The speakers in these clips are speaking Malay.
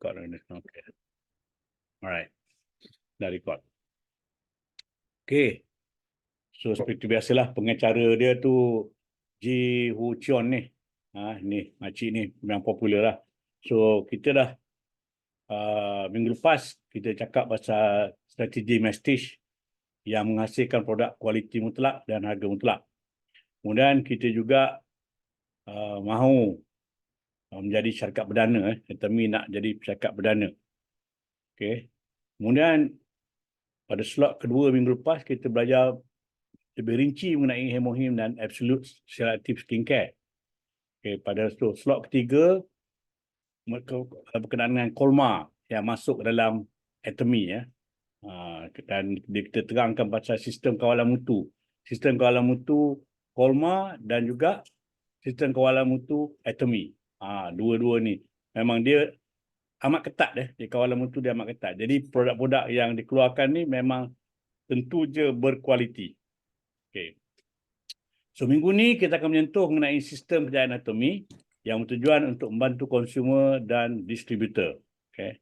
Record. Okay. Alright. Dah record. Okay. So seperti biasalah pengacara dia tu Ji Hu Chion ni. Ni makcik ni memang popular lah. So kita dah minggu lepas kita cakap pasal strategi Mestige yang menghasilkan produk kualiti mutlak dan harga mutlak. Kemudian kita juga mahu menjadi syarikat perdana. Kami nak jadi syarikat perdana. Okay. Kemudian pada slot kedua minggu lepas kita belajar lebih rinci mengenai Hemohim dan Absolute Selective Skincare. Okay, pada slot ketiga berkenaan dengan Kolma yang masuk dalam Atomy ya. Dan kita terangkan pasal sistem kawalan mutu. Sistem kawalan mutu Kolma dan juga sistem kawalan mutu Atomy. Dua-dua ni memang dia amat ketat di kawalan mutu dia amat ketat. Jadi produk-produk yang dikeluarkan ni memang tentu je berkualiti. Okay. So minggu ni kita akan menyentuh mengenai sistem kejayaan Atomy yang bertujuan untuk membantu konsumer dan distributor. Okay.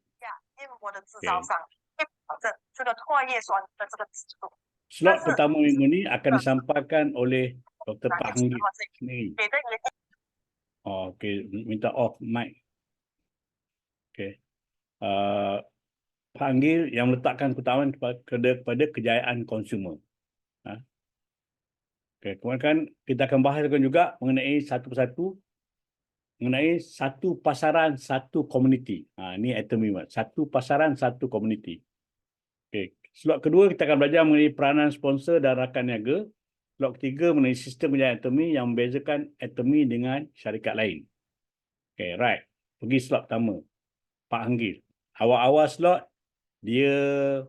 Slot pertama minggu ni akan disampaikan oleh Dr. Pak Hanggir sendiri. Okay, minta off mic. Okay. Pak Hanggir yang meletakkan keutamaan kepada kejayaan konsumer. Okay. Kemudian kita akan bahaskan juga mengenai satu persatu mengenai satu pasaran, satu komuniti. Ini Atomy. Satu pasaran, satu komuniti. Okay. Slot kedua kita akan belajar mengenai peranan sponsor dan rakan niaga. Slot ketiga mengenai sistem kejayaan Atomy yang membezakan Atomy dengan syarikat lain. Okay, right. Pergi slot pertama. Pak Hanggir. Awal-awal slot, dia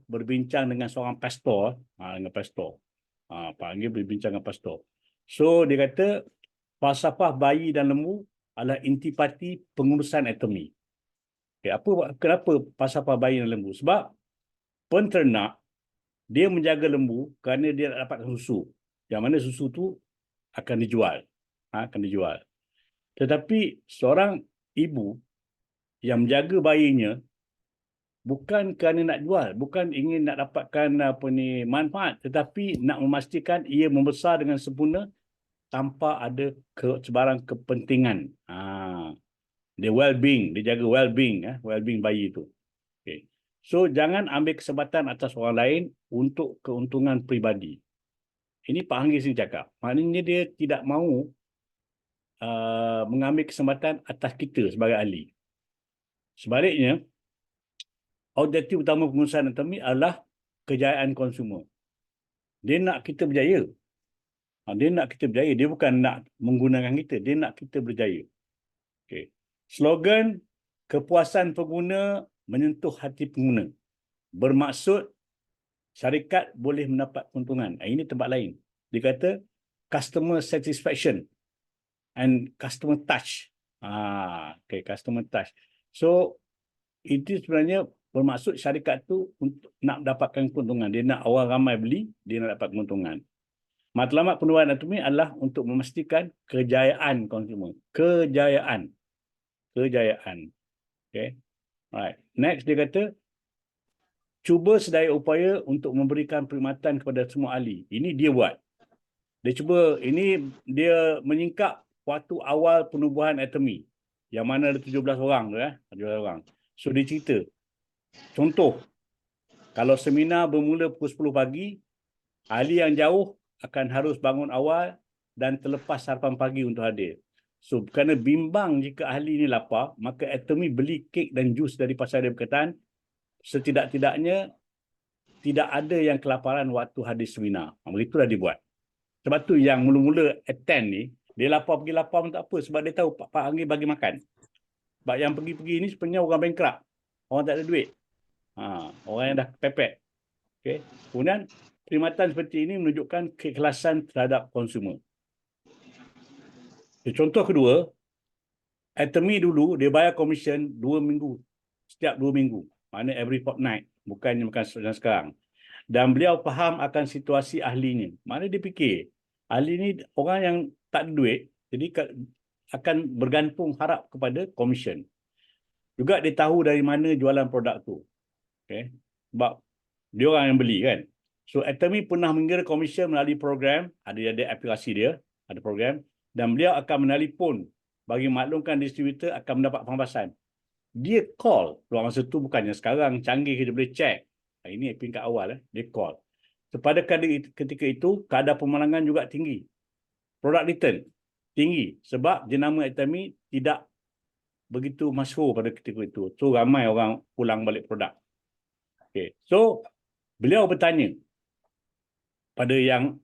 berbincang dengan seorang pastor. Dengan pastor. Pak Hanggir berbincang dengan pastor. So, dia kata, falsafah bayi dan lembu adalah intipati pengurusan Atomy. Okay, kenapa falsafah bayi dan lembu? Sebab penternak, dia menjaga lembu kerana dia nak dapatkan susu. Yang mana susu tu akan dijual. Akan dijual. Tetapi seorang ibu yang menjaga bayinya bukan kerana nak jual, bukan ingin nak dapatkan manfaat, tetapi nak memastikan ia membesar dengan sempurna tanpa ada sebarang kepentingan. Dia well-being, dia jaga well-being, well-being bayi itu. Okay. So jangan ambil kesempatan atas orang lain untuk keuntungan peribadi. Ini Pak Hanggir sini cakap. Maknanya dia tidak mahu mengambil kesempatan atas kita sebagai ahli. Sebaliknya, objektif utama pengurusan Atomy adalah kejayaan konsumer. Dia nak kita berjaya. Dia nak kita berjaya. Dia bukan nak menggunakan kita. Dia nak kita berjaya. Okay. Slogan, kepuasan pengguna menyentuh hati pengguna. Bermaksud, syarikat boleh mendapat keuntungan. Ini tempat lain. Dia kata, customer satisfaction and customer touch. Okay, customer touch. So, itu sebenarnya bermaksud syarikat tu untuk nak dapatkan keuntungan. Dia nak orang ramai beli, dia nak dapat keuntungan. Matlamat penubuhan Atomy adalah untuk memastikan kejayaan konsumer. Kejayaan. Okay. Alright. Next dia kata, cuba sedaya upaya untuk memberikan perkhidmatan kepada semua ahli. Ini dia buat. Dia cuba, ini dia menyingkap waktu awal penubuhan Atomy. Yang mana ada 17 orang tu 17 orang. So dia cerita. Contoh, kalau seminar bermula pukul 10 pagi, ahli yang jauh akan harus bangun awal dan terlepas sarapan pagi untuk hadir. So, kerana bimbang jika ahli ini lapar, maka Atomy beli kek dan jus dari pasar dia berkaitan, setidak-tidaknya tidak ada yang kelaparan waktu hadir seminar. Begitulah dia buat. Sebab tu yang mula-mula attend ni, dia lapar pergi lapar pun tak apa, sebab dia tahu Pak Hanggir bagi makan. Sebab yang pergi-pergi ni sebenarnya orang bankrupt. Orang tak ada duit. Orang yang dah pepet. Okay. Kemudian, perkhidmatan seperti ini menunjukkan keikhlasan terhadap konsumer. Contoh kedua, Atomy dulu, dia bayar komisen 2 minggu. Setiap 2 minggu. Maknanya every fortnight. Bukannya macam sekarang. Dan beliau faham akan situasi ahlinya. Maknanya dia fikir, ahli ni orang yang tak ada duit, jadi akan bergantung harap kepada komisen. Juga dia tahu dari mana jualan produk tu. Okay. Sebab dia orang yang beli kan. So Atomy pernah mengira komisen melalui program, ada aplikasi dia, ada program, dan beliau akan menelpon bagi maklumkan distributor akan mendapat pembahasan. Dia call, luar masa tu bukannya sekarang canggih kita boleh check. Ini peringkat awal, dia call. So, pada ketika itu, kadar pemalangan juga tinggi. Product return tinggi sebab jenama Atomy tidak begitu masyhur pada ketika itu. So ramai orang pulang balik produk. Okay. So beliau bertanya pada yang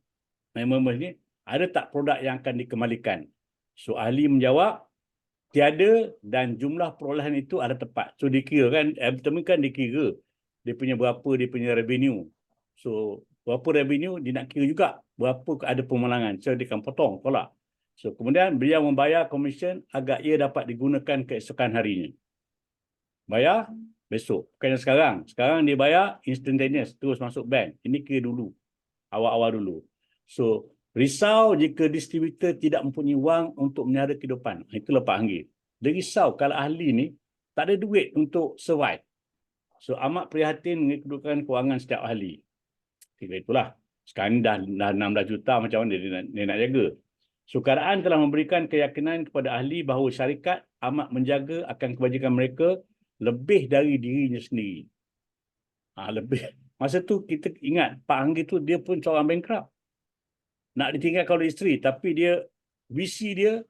member ni, ada tak produk yang akan dikembalikan? So ahli menjawab, tiada dan jumlah perolehan itu ada tepat. So dikira kan, Atomy kan dikira dia punya berapa dia punya revenue. So berapa revenue dia nak kira juga berapa ada pemalangan. So dia akan potong, tolak. So kemudian beliau membayar komisen agar ia dapat digunakan keesokan harinya. Bayar besok. Bukan sekarang. Sekarang dia bayar instantaneous, terus masuk bank. Ini kira dulu. Awal-awal dulu. So risau jika distributor tidak mempunyai wang untuk menyara kehidupan. Itulah Pak Hanggi. Dia risau kalau ahli ni tak ada duit untuk survive. So amat prihatin dengan kedudukan kewangan setiap ahli. Kira itulah. Sekarang ni dah 16 juta, macam mana dia nak jaga. So keadaan telah memberikan keyakinan kepada ahli bahawa syarikat amat menjaga akan kebajikan mereka lebih dari dirinya sendiri. Lebih. Masa tu kita ingat Pak Hanggi tu dia pun seorang bankrupt. Nak ditinggalkan oleh isteri, tapi dia visi dia,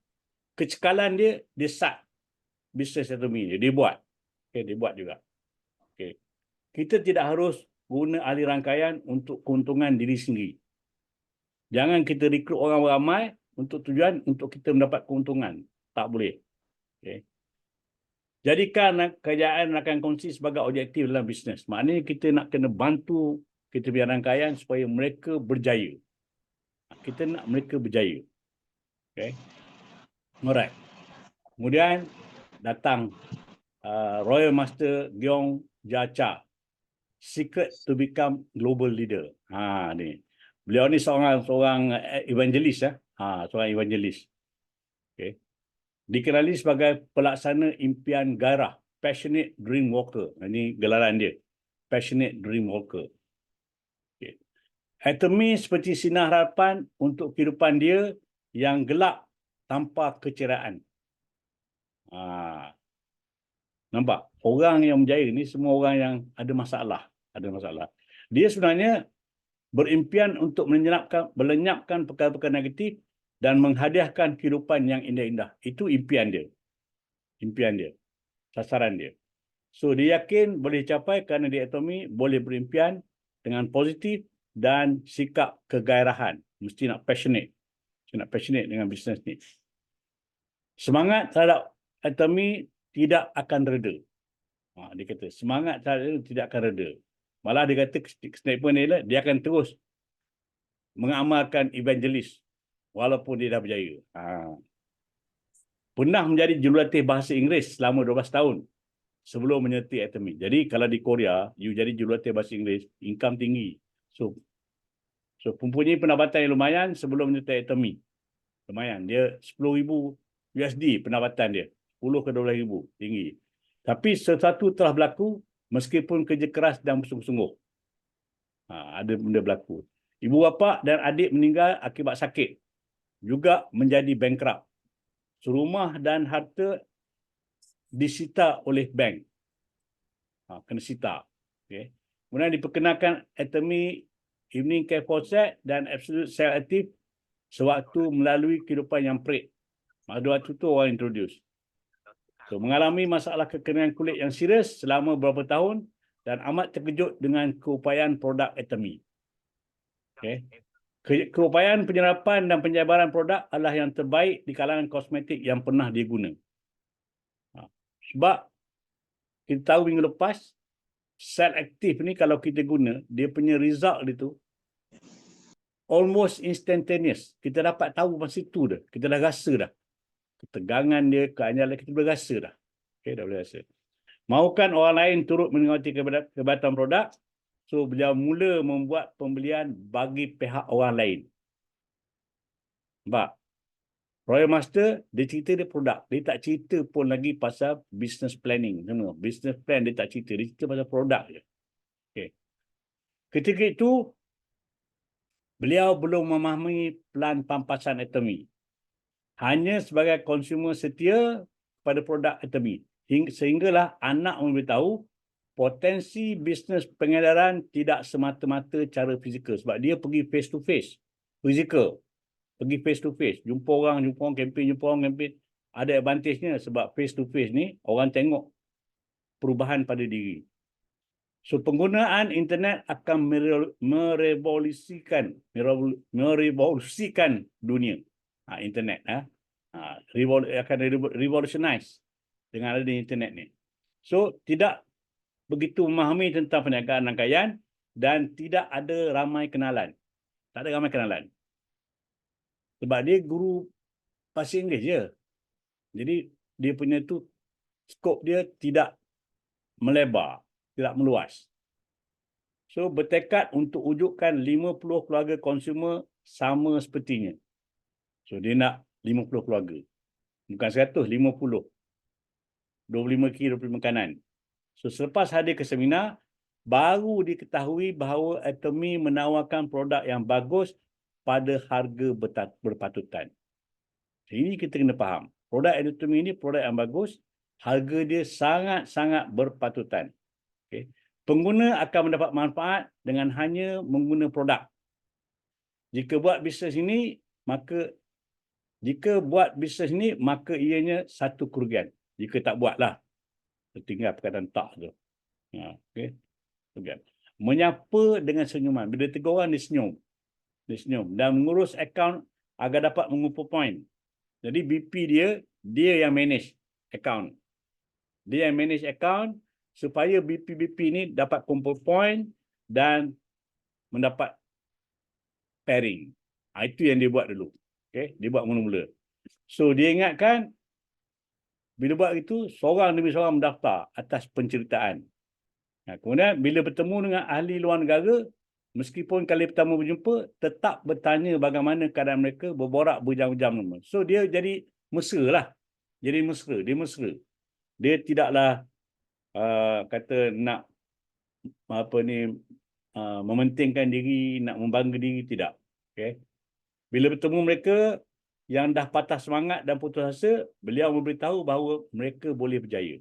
kecekalan dia start bisnes Atomy dia buat. Okay, dia buat juga. Okay. Kita tidak harus guna ahli rangkaian untuk keuntungan diri sendiri. Jangan kita rekrut orang ramai untuk tujuan untuk kita mendapat keuntungan. Tak boleh. Okay. Jadikan kejayaan rakan kongsi sebagai objektif dalam bisnes. Maknanya kita nak kena bantu kita punya rangkaian supaya mereka berjaya. Kita nak mereka berjaya. Okay. Alright. Kemudian datang Royal Master Giong Jia Cha. Secret to become global leader. Ni. Beliau ni seorang evangelis ya. Seorang evangelis. Okay. Dikenali sebagai pelaksana impian gairah, passionate dream walker. Ini gelaran dia. Passionate dream walker. Okay. Atomy seperti sinar harapan untuk kehidupan dia yang gelap tanpa keceriaan. Nampak? Orang yang berjaya ni semua orang yang ada masalah. Dia sebenarnya berimpian untuk melenyapkan perkara-perkara negatif dan menghadiahkan kehidupan yang indah-indah. Itu impian dia. Sasaran dia. So dia yakin boleh capai kerana di Atomy boleh berimpian dengan positif dan sikap kegairahan. Mesti nak passionate. Dengan bisnes ni. Semangat terhadap Atomy tidak akan reda. Dia kata semangat terhadap tidak akan reda. Malah dia kata statement dia akan terus mengamalkan evangelis walaupun dia dah berjaya. Pernah menjadi jurulatih bahasa Inggeris selama 12 tahun sebelum menyertai Atomy. Jadi kalau di Korea, you jadi jurulatih bahasa Inggeris, income tinggi. So mempunyai pendapatan yang lumayan sebelum menyertai Atomy. Lumayan. Dia 10,000 USD pendapatan dia. 10 ke 12,000. Tinggi. Tapi sesuatu telah berlaku meskipun kerja keras dan bersungguh-sungguh. Ada benda berlaku. Ibu bapa dan adik meninggal akibat sakit. Juga menjadi bankrupt. Rumah dan harta disita oleh bank. Kena sita. Okay. Kemudian diperkenalkan Atomy, Evening Care Faucet dan Absolute Cell Active sewaktu melalui kehidupan yang perik. Masa waktu tu orang introduce. So, mengalami masalah kekeringan kulit yang serius selama beberapa tahun dan amat terkejut dengan keupayaan produk Atomy. Okay. Keupayaan penyerapan dan penjabaran produk adalah yang terbaik di kalangan kosmetik yang pernah diguna. Sebab kita tahu minggu lepas, sel aktif ni kalau kita guna, dia punya result itu almost instantaneous. Kita dapat tahu masa itu dah. Kita dah rasa dah. Ketegangan dia, keanjalan kita boleh rasa dah. Okay, dah boleh rasa. Mahukan orang lain turut menikmati kehebatan produk, so beliau mula membuat pembelian bagi pihak orang lain. Nampak? Royal Master, dia cerita dia produk. Dia tak cerita pun lagi pasal business planning. Business plan dia tak cerita. Dia cerita pasal produk je. Okay. Ketika itu, beliau belum memahami pelan pampasan Atomy. Hanya sebagai konsumer setia pada produk Atomy. Sehinggalah anak memberitahu potensi bisnes pengedaran tidak semata-mata cara fizikal. Sebab dia pergi face to face. Fizikal. Pergi face to face. Jumpa orang campaign, Ada advantage-nya sebab face to face ni orang tengok perubahan pada diri. So penggunaan internet akan merevolusikan dunia. Internet akan revolutionize dengan adanya internet ni. So tidak begitu memahami tentang perniagaan rangkaian dan tidak ada ramai kenalan. Tak ada ramai kenalan. Sebab dia guru bahasa Inggeris je. Jadi dia punya tu skop dia tidak melebar, tidak meluas. So bertekad untuk wujudkan 50 keluarga konsumer sama sepertinya. So dia nak 50 keluarga. Bukan 100, 50. 25 kiri, 25 kanan. So selepas hadir ke seminar, baru diketahui bahawa Atomy menawarkan produk yang bagus pada harga berpatutan. Ini kita kena faham. Produk Atomy ini produk yang bagus, harga dia sangat-sangat berpatutan. Okay. Pengguna akan mendapat manfaat dengan hanya menggunakan produk. Jika buat bisnes ini, maka ianya satu kerugian. Jika tak buatlah, tertinggal perkataan tak tu. Okay. Menyapa dengan senyuman. Bila tegur orang, dia senyum. Dan mengurus akaun agar dapat mengumpul poin. Jadi BP dia yang manage akaun. Dia yang manage akaun supaya BP ni dapat kumpul poin dan mendapat pairing. Itu yang dia buat dulu. Okay? Dia buat mula-mula. So dia ingatkan bila buat itu, seorang demi seorang mendaftar atas penceritaan. Kemudian bila bertemu dengan ahli luar negara, meskipun kali pertama berjumpa, tetap bertanya bagaimana keadaan mereka, berborak berjam-jam. So dia jadi mesra lah. Dia mesra. Dia tidaklah kata nak mementingkan diri, nak membangga diri, tidak. Okay. Bila bertemu mereka yang dah patah semangat dan putus asa, beliau memberitahu bahawa mereka boleh berjaya.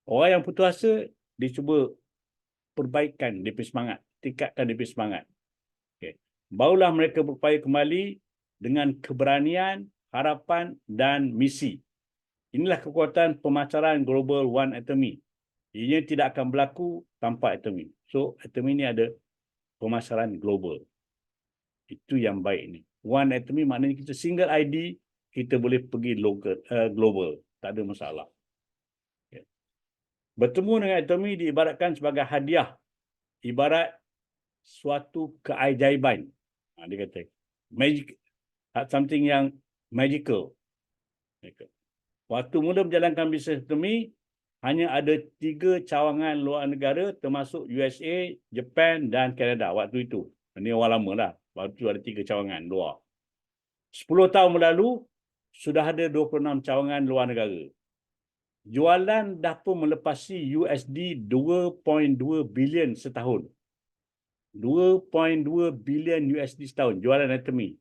Orang yang putus asa, dia cuba perbaikan dia punya semangat, tingkatkan dia punya semangat. Okay. Barulah mereka berupaya kembali dengan keberanian, harapan dan misi. Inilah kekuatan pemasaran global One Atomy. Ianya tidak akan berlaku tanpa Atomy. So, Atomy ini ada pemasaran global. Itu yang baik ni. One Atomy maknanya kita single ID, kita boleh pergi global. Tak ada masalah. Okay. Bertemu dengan Atomy diibaratkan sebagai hadiah. Ibarat suatu keajaiban. Dia kata, magic, something yang magical. Waktu mula menjalankan bisnes Atomy, hanya ada 3 cawangan luar negara termasuk USA, Japan dan Kanada waktu itu. Ini orang lama lah. Waktu itu ada 3 cawangan luar. 10 tahun berlalu, sudah ada 26 cawangan luar negara. Jualan dah pun melepasi USD 2.2 bilion setahun. 2.2 bilion USD setahun jualan Atomy.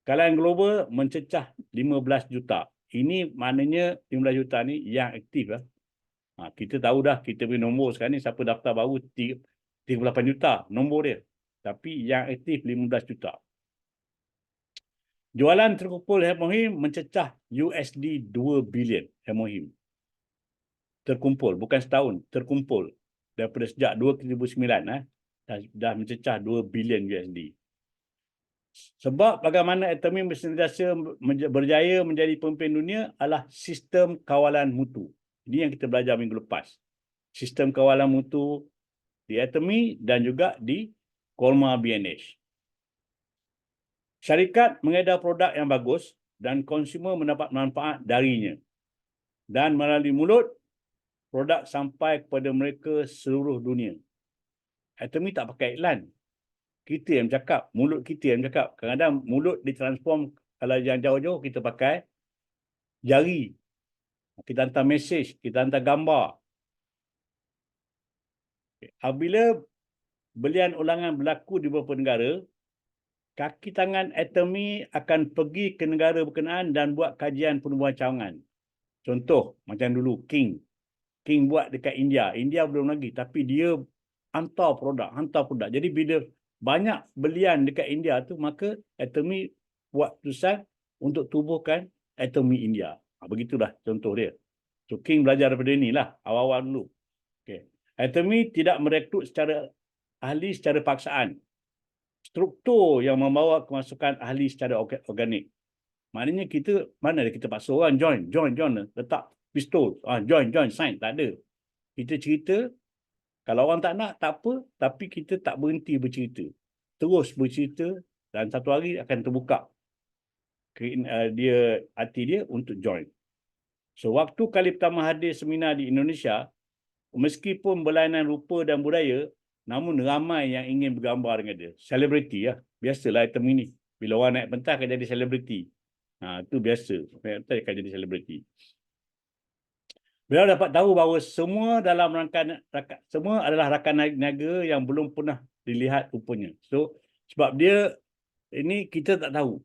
Kalangan global mencecah 15 juta. Ini maknanya 15 juta ni yang aktif lah. Kita tahu dah, kita punya nombor sekarang ni, siapa daftar baru 38 juta nombor dia. Tapi yang aktif 15 juta. Jualan terkumpul Hemohim mencecah USD 2 bilion Hemohim. Terkumpul, bukan setahun, terkumpul. Daripada sejak 2009, dah mencecah 2 bilion USD. Sebab bagaimana Atomy bersentiasa berjaya menjadi pemimpin dunia adalah sistem kawalan mutu. Ini yang kita belajar minggu lepas. Sistem kawalan mutu di Atomy dan juga di Kolmar B&H. Syarikat mengedar produk yang bagus dan konsumer mendapat manfaat darinya. Dan melalui mulut, produk sampai kepada mereka seluruh dunia. Atomy tak pakai iklan. Kita yang bercakap, mulut kita yang bercakap. Kadang-kadang mulut ditransform Kalau yang jauh-jauh kita pakai jari. Kita hantar mesej, kita hantar gambar. Apabila belian ulangan berlaku di beberapa negara, kaki tangan Atomy akan pergi ke negara berkenaan dan buat kajian penubuhan cawangan. Contoh, macam dulu King. King buat dekat India. India belum lagi, tapi dia hantar produk. Jadi bila banyak belian dekat India tu, maka Atomy buat keputusan untuk tubuhkan Atomy India. Begitulah contoh dia. So King belajar daripada inilah awal-awal dulu. Okay. Atomy tidak merekrut ahli secara paksaan. Struktur yang membawa kemasukan ahli secara organik. Maknanya mana kita paksa orang join, letak pistol, join, sign, tak ada. Kita cerita, kalau orang tak nak, tak apa, tapi kita tak berhenti bercerita. Terus bercerita dan satu hari akan terbuka hati dia untuk join. So, waktu kali pertama hadir seminar di Indonesia, meskipun berlainan rupa dan budaya, namun ramai yang ingin bergambar dengan dia. Selebriti ya. Biasalah item ini. Bila orang naik pentas akan jadi selebriti. Itu biasa. Naik pentas akan jadi selebriti. Beliau dapat tahu bahawa semua adalah rakan niaga yang belum pernah dilihat rupanya. So, sebab dia, ini kita tak tahu.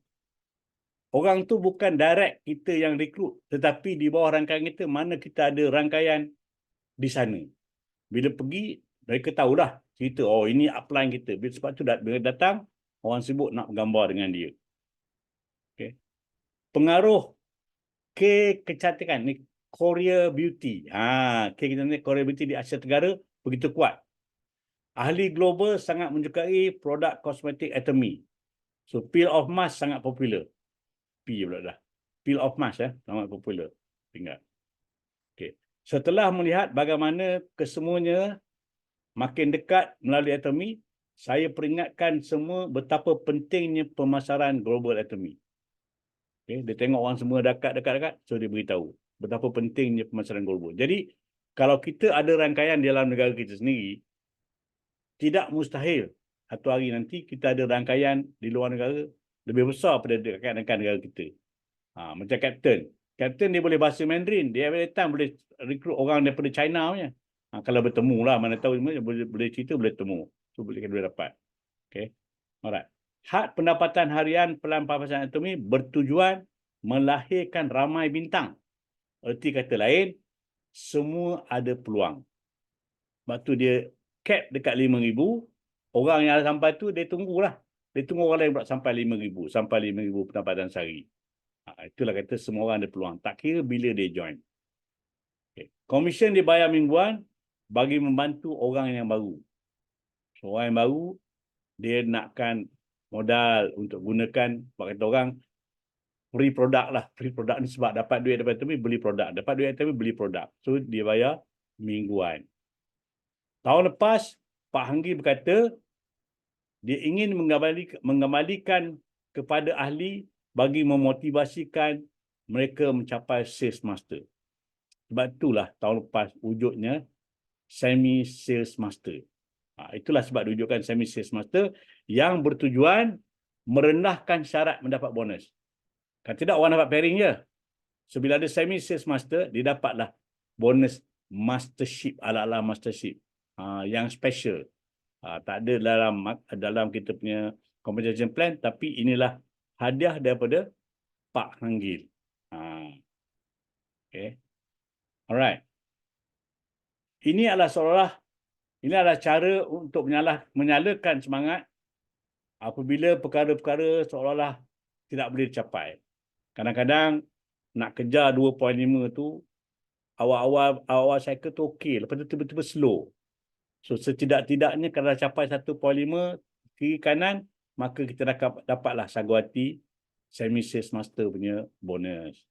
Orang tu bukan direct kita yang rekrut, tetapi di bawah rangkaian kita, mana kita ada rangkaian di sana. Bila pergi, mereka tahu dah cerita, oh ini upline kita. Sebab tu bila datang, orang sibuk nak bergambar dengan dia. Okay. Pengaruh kecantikan ni, Korea Beauty. Korea Beauty di Asia Tenggara begitu kuat. Ahli global sangat menyukai produk kosmetik Atomy. So peel off mask sangat popular. Peel off mask sangat popular. Tinggal. Okay. Setelah melihat bagaimana kesemuanya makin dekat melalui Atomy, saya peringatkan semua betapa pentingnya pemasaran global Atomy. Okay. Dia tengok orang semua dekat, so dia beritahu betapa pentingnya pemasaran global. Jadi, kalau kita ada rangkaian di dalam negara kita sendiri, tidak mustahil satu hari nanti kita ada rangkaian di luar negara lebih besar pada dekat-dekat negara kita. Macam Captain dia boleh bahasa Mandarin, dia every time boleh rekrut orang daripada China punya. Kalau bertemu lah, mana tahu boleh cerita, boleh temu. So boleh dapat. Okay. Alright. Had pendapatan harian pelampasan Atomy bertujuan melahirkan ramai bintang. Erti kata lain, semua ada peluang. Sebab tu dia cap dekat 5,000. Orang yang ada sampai tu, dia tunggulah. Dia tunggu orang lain buat sampai 5,000. Sampai 5,000 pendapatan sehari. Itulah kata semua orang ada peluang. Tak kira bila dia join. Okay. Komisen dibayar mingguan bagi membantu orang yang baru. So, orang yang baru, dia nakkan modal untuk gunakan, sebab kata orang, free produk lah. Free produk ni sebab dapat duit daripada Atomy, beli produk. Dapat duit daripada Atomy, beli produk. So, dia bayar mingguan. Tahun lepas, Pak Hanggi berkata, dia ingin mengembalikan kepada ahli bagi memotivasikan mereka mencapai sales master. Sebab itulah tahun lepas wujudnya Semi Sales Master. Itulah sebab wujudkan Semi Sales Master yang bertujuan merendahkan syarat mendapat bonus. Kan tidak orang dapat pairing je. So bila ada Semi Sales Master, dia dapatlah bonus mastership, ala-ala mastership yang special. Tak ada dalam kita punya compensation plan, tapi inilah hadiah daripada Pak Hanggil. Okay. Alright. Ini adalah cara untuk menyalakan semangat apabila perkara-perkara seolah-olah tidak boleh dicapai. Kadang-kadang nak kejar 2.5 tu, awal-awal cycle tu okey, lepas tu tiba-tiba slow. So setidak-tidaknya kalau dah capai 1.5 kiri kanan, maka kita dapatlah Sagawati Semi Sales Master punya bonus.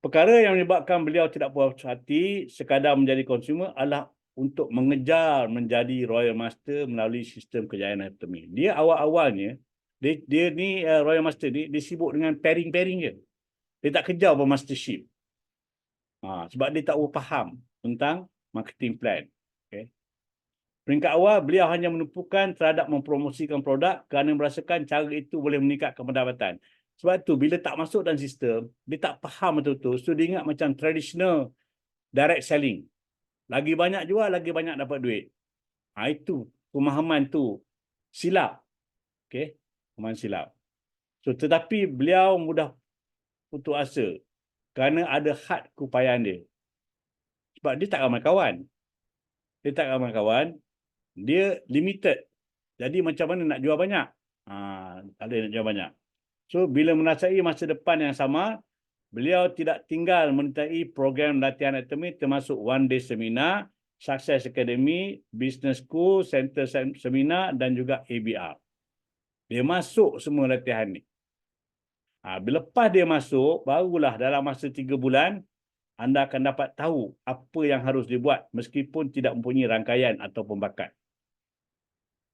Perkara yang menyebabkan beliau tidak puas hati sekadar menjadi consumer adalah untuk mengejar menjadi Royal Master melalui sistem kejayaan Atomy. Dia awal-awalnya, dia ni Royal Master ni, dia sibuk dengan pairing-pairing je. Dia tak kejar apa mastership. Sebab dia tak faham tentang marketing plan. Okay. Peringkat awal, beliau hanya menumpukan terhadap mempromosikan produk kerana merasakan cara itu boleh meningkatkan pendapatan. Sebab tu bila tak masuk dalam sistem, dia tak faham betul-betul. So dia ingat macam traditional direct selling. Lagi banyak jual, lagi banyak dapat duit. Itu pemahaman tu silap. Okey, pemahaman silap. So tetapi beliau mudah putus asa kerana ada had keupayaan dia. Sebab dia tak ramai kawan. Dia tak ramai kawan, dia limited. Jadi macam mana nak jual banyak? Ada nak jual banyak. So bila menasai masa depan yang sama, beliau tidak tinggal menyertai program latihan anatomi termasuk one day seminar, Success Academy, Business School, Center Seminar dan juga ABR. Dia masuk semua latihan ni. Bila lepas dia masuk, barulah dalam masa 3 bulan, anda akan dapat tahu apa yang harus dibuat meskipun tidak mempunyai rangkaian atau pembakat.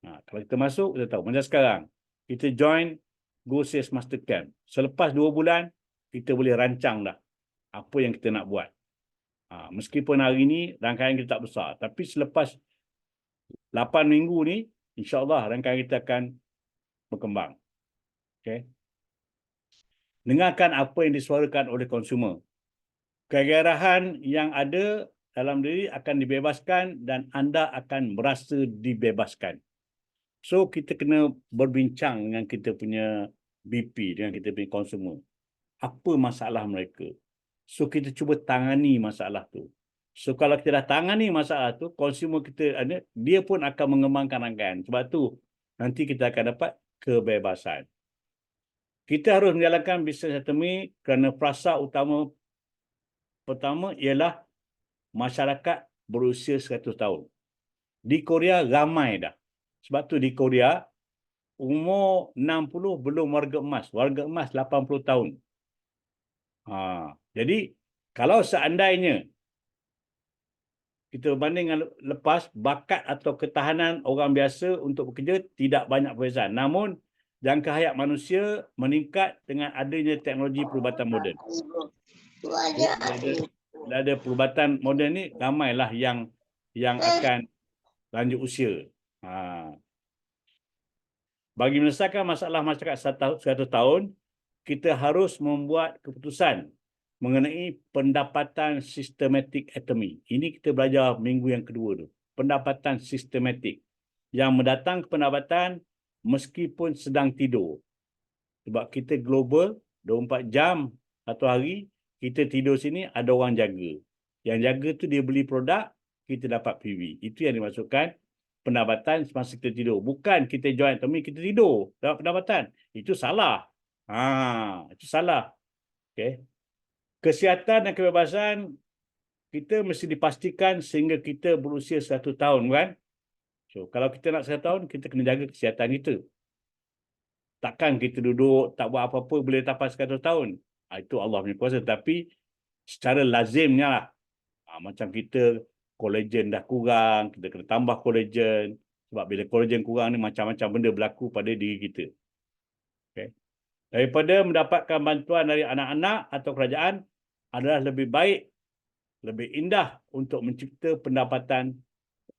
Kalau kita masuk, kita tahu. Macam sekarang, kita join Go Sales Master Camp. Selepas 2 bulan, kita boleh rancang dah apa yang kita nak buat. Meskipun hari ini rangkaian kita tak besar. Tapi selepas 8 minggu ni, insyaAllah rangkaian kita akan berkembang. Okay. Dengarkan apa yang disuarakan oleh konsumer. Kegairahan yang ada dalam diri akan dibebaskan dan anda akan merasa dibebaskan. So, kita kena berbincang dengan kita punya BP, dengan kita punya consumer. Apa masalah mereka? So, kita cuba tangani masalah tu. So, kalau kita dah tangani masalah tu, consumer kita ada, dia pun akan mengembangkan rangkaian. Sebab tu, nanti kita akan dapat kebebasan. Kita harus menjalankan bisnes anatomi kerana frasa utama pertama ialah masyarakat berusia 100 tahun. Di Korea ramai dah. Sebab tu di Korea, umur 60 belum warga emas. Warga emas 80 tahun. Jadi, kalau seandainya kita banding dengan lepas, bakat atau ketahanan orang biasa untuk bekerja tidak banyak perbezaan. Namun, jangka hayat manusia meningkat dengan adanya teknologi perubatan moden. Ada perubatan moden ni, ramailah yang akan lanjut usia. Bagi menyelesaikan masalah masyarakat 100 tahun, kita harus membuat keputusan mengenai pendapatan sistematik anatomi. Ini kita belajar minggu yang kedua tu. Pendapatan sistematik. Yang mendatang pendapatan meskipun sedang tidur. Sebab kita global, 24 jam satu hari, kita tidur sini ada orang jaga. Yang jaga tu dia beli produk, kita dapat PV. Itu yang dimasukkan pendapatan semasa kita tidur. Bukan kita join anatomi, kita tidur dapat pendapatan. Itu salah. Itu salah. Okay. Kesihatan dan kebebasan kita mesti dipastikan sehingga kita berusia 100 tahun, kan? So, kalau kita nak 100 tahun, kita kena jaga kesihatan kita. Takkan kita duduk, tak buat apa-apa, boleh tapas 100 tahun. Itu Allah punya kuasa. Tapi secara lazimnya lah. Macam kita, kolagen dah kurang, kita kena tambah kolagen. Sebab bila kolagen kurang ni, macam-macam benda berlaku pada diri kita. Okay. Daripada mendapatkan bantuan dari anak-anak atau kerajaan, adalah lebih baik, lebih indah untuk mencipta pendapatan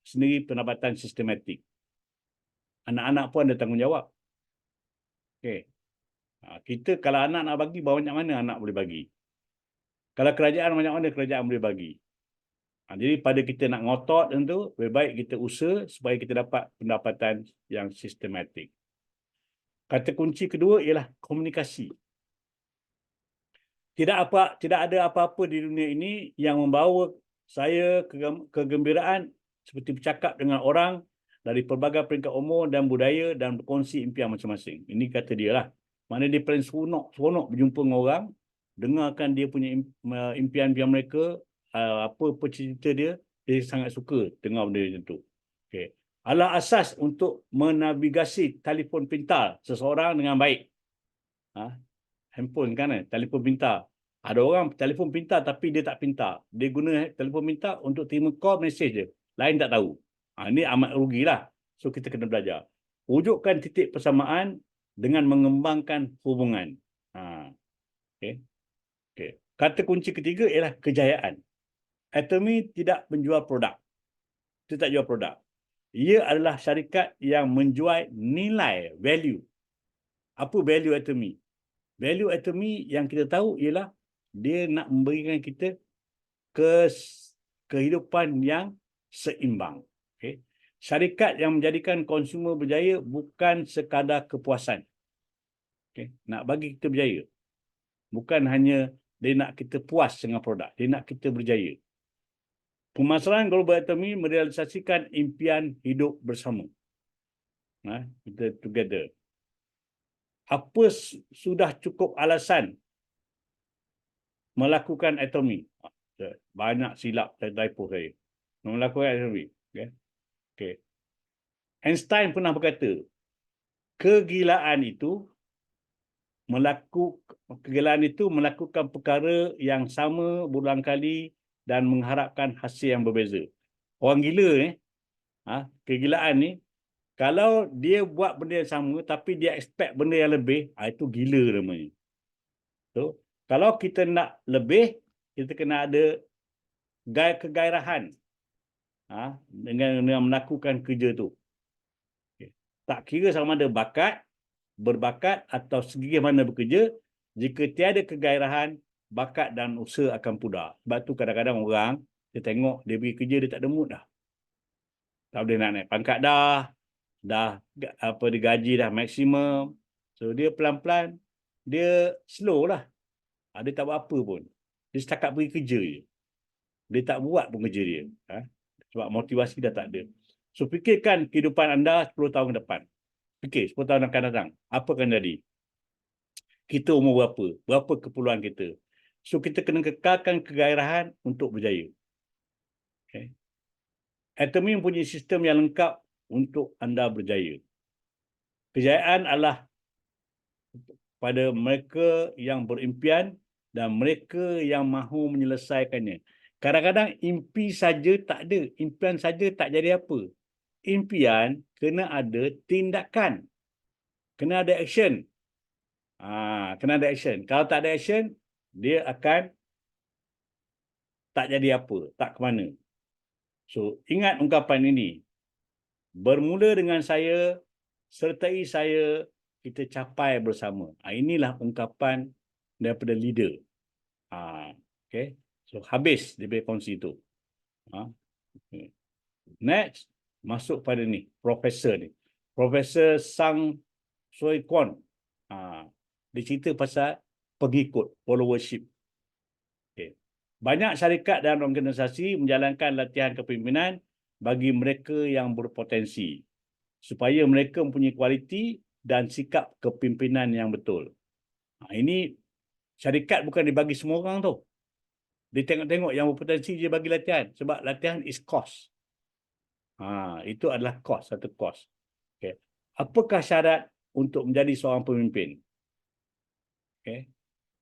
sendiri, pendapatan sistematik. Anak-anak pun ada tanggungjawab. Okay. Kita kalau anak nak bagi, banyak mana anak boleh bagi. Kalau kerajaan, banyak mana kerajaan boleh bagi. Jadi pada kita nak ngotot tentu, lebih baik kita usaha supaya kita dapat pendapatan yang sistematik. Kata kunci kedua ialah komunikasi. Tidak ada apa-apa di dunia ini yang membawa saya kegembiraan seperti bercakap dengan orang dari pelbagai peringkat umur dan budaya dan berkongsi impian masing-masing. Ini kata dia lah. Mana dia paling seronok berjumpa dengan orang, dengarkan dia punya impian-impian mereka, apa cerita dia sangat suka dengar benda macam tu. Okay. Adalah asas untuk menavigasi telefon pintar seseorang dengan baik. Handphone kan, telefon pintar. Ada orang telefon pintar tapi dia tak pintar. Dia guna telefon pintar untuk terima call, mesej je. Lain tak tahu. Ini amat rugilah. So kita kena belajar. Wujudkan titik persamaan dengan mengembangkan hubungan. Okay. Okay. Kata kunci ketiga ialah kejayaan. Atomy tidak menjual produk. Kita tak jual produk. Ia adalah syarikat yang menjual nilai, value. Apa value atomy? Value atomy yang kita tahu ialah dia nak memberikan kita kehidupan yang seimbang. Okay. Syarikat yang menjadikan konsumer berjaya bukan sekadar kepuasan. Okay. Nak bagi kita berjaya. Bukan hanya dia nak kita puas dengan produk. Dia nak kita berjaya. Pemasaran global atomy merealisasikan impian hidup bersama. Kita together. Apa sudah cukup alasan melakukan atomy? Banyak silap typo saya. Melakukan atomy. Okay. Okay. Einstein pernah berkata, kegilaan itu melakukan perkara yang sama berulang kali dan mengharapkan hasil yang berbeza. Orang gila kegilaan ni, kalau dia buat benda yang sama tapi dia expect benda yang lebih, itu gila namanya. So, kalau kita nak lebih, kita kena ada kegairahan dengan melakukan kerja tu. Okay. Tak kira sama ada berbakat atau segi mana bekerja, jika tiada kegairahan, bakat dan usaha akan pudar. Sebab tu kadang-kadang orang, dia tengok dia pergi kerja, dia tak ada mood dah. Tak boleh nak naik pangkat dah digaji dah maksimum. So dia pelan-pelan, dia slow lah. Dia tak buat apa pun. Dia setakat pergi kerja je. Dia tak buat pun kerja dia. Sebab motivasi dah tak ada. So fikirkan kehidupan anda 10 tahun ke depan. Fikir 10 tahun akan datang. Apa akan jadi? Kita umur berapa? Berapa keperluan kita? So kita kena kekalkan kegairahan untuk berjaya. Okay. Atomy mempunyai sistem yang lengkap untuk anda berjaya. Kejayaan adalah pada mereka yang berimpian dan mereka yang mahu menyelesaikannya. Kadang-kadang impi saja tak ada, impian saja tak jadi apa. Impian kena ada tindakan. Kena ada action. Kena ada action. Kalau tak ada action, dia akan tak jadi apa, tak ke mana. So, ingat ungkapan ini. Bermula dengan saya, sertai saya, kita capai bersama. Inilah ungkapan daripada leader. Okay. So, habis dia punya kongsi tu. Okay. Next, masuk pada ni, Profesor ni. Profesor Sang Sui Kwon. Dia cerita pasal pengikut, followership. Okay. Banyak syarikat dan organisasi menjalankan latihan kepimpinan bagi mereka yang berpotensi supaya mereka mempunyai kualiti dan sikap kepimpinan yang betul. Ini syarikat bukan dibagi semua orang tu. Dia tengok-tengok yang berpotensi dia bagi latihan sebab latihan is cost. Itu adalah cost, satu cost. Okay. Apakah syarat untuk menjadi seorang pemimpin? Okay.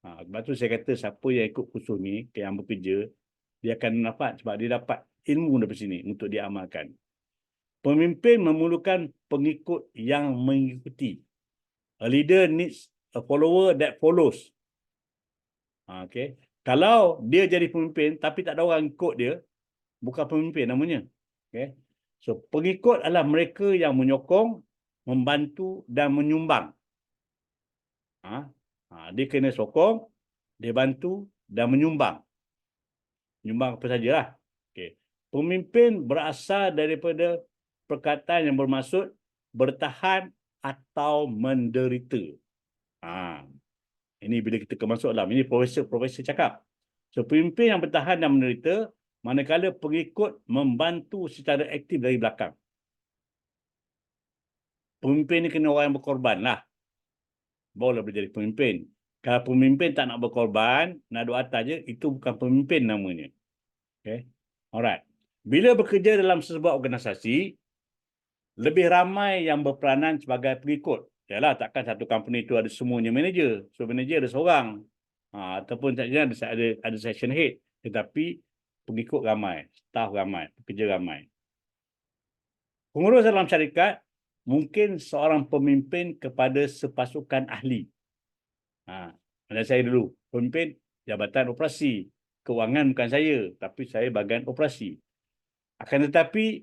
Sebab tu saya kata siapa yang ikut kursus ni, yang bekerja, dia akan dapat sebab dia dapat ilmu dari sini untuk dia amalkan. Pemimpin memerlukan pengikut yang mengikuti. A leader needs a follower that follows. Okay. Kalau dia jadi pemimpin tapi tak ada orang ikut dia, bukan pemimpin namanya. Okay. So pengikut adalah mereka yang menyokong, membantu dan menyumbang. Dia kena sokong, dia bantu dan menyumbang. Menyumbang apa sajalah. Okay. Pemimpin berasal daripada perkataan yang bermaksud bertahan atau menderita. Ini bila kita masuk dalam, ini profesor cakap. So, pemimpin yang bertahan dan menderita, manakala pengikut membantu secara aktif dari belakang. Pemimpin ni kena orang yang berkorban lah. Barulah boleh jadi pemimpin. Kalau pemimpin tak nak berkorban, nak duduk atas je, itu bukan pemimpin namanya. Okay. Alright. Bila bekerja dalam sebuah organisasi, lebih ramai yang berperanan sebagai pengikut. Yalah, takkan satu company itu ada semuanya manager. So, manager ada seorang. Ataupun saja ada section head. Tetapi pengikut ramai, staff ramai, pekerja ramai. Pengurus dalam syarikat mungkin seorang pemimpin kepada sepasukan ahli. Ada saya dulu, pemimpin Jabatan Operasi. Kewangan bukan saya, tapi saya bahagian operasi. Akan tetapi,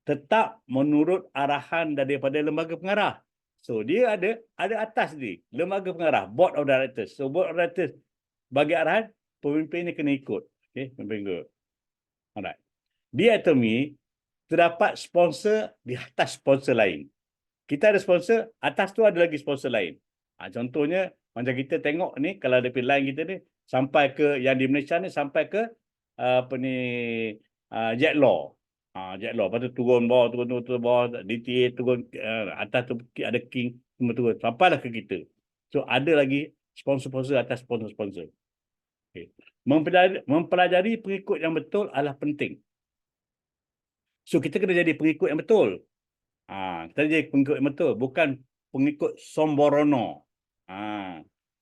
tetap menurut arahan daripada lembaga pengarah. So dia ada atas ni, lembaga pengarah, board of directors. So board of directors bagi arahan, pemimpin ni kena ikut. Okey, pemimpin ikut. Alright. Di Atomy terdapat sponsor di atas sponsor lain. Kita ada sponsor, atas tu ada lagi sponsor lain. Contohnya macam kita tengok ni, kalau ada line kita ni sampai ke yang di Malaysia ni sampai ke apa ni Jet Law. Jet Law, lepas tu turun bawah, turun bawah, DTA turun atas tu ada King, semua turun sampailah ke kita. So ada lagi sponsor-sponsor atas sponsor-sponsor. Okay. Mempelajari pengikut yang betul adalah penting. So kita kena jadi pengikut yang betul. Kita jadi pengikut yang betul, bukan pengikut somborono.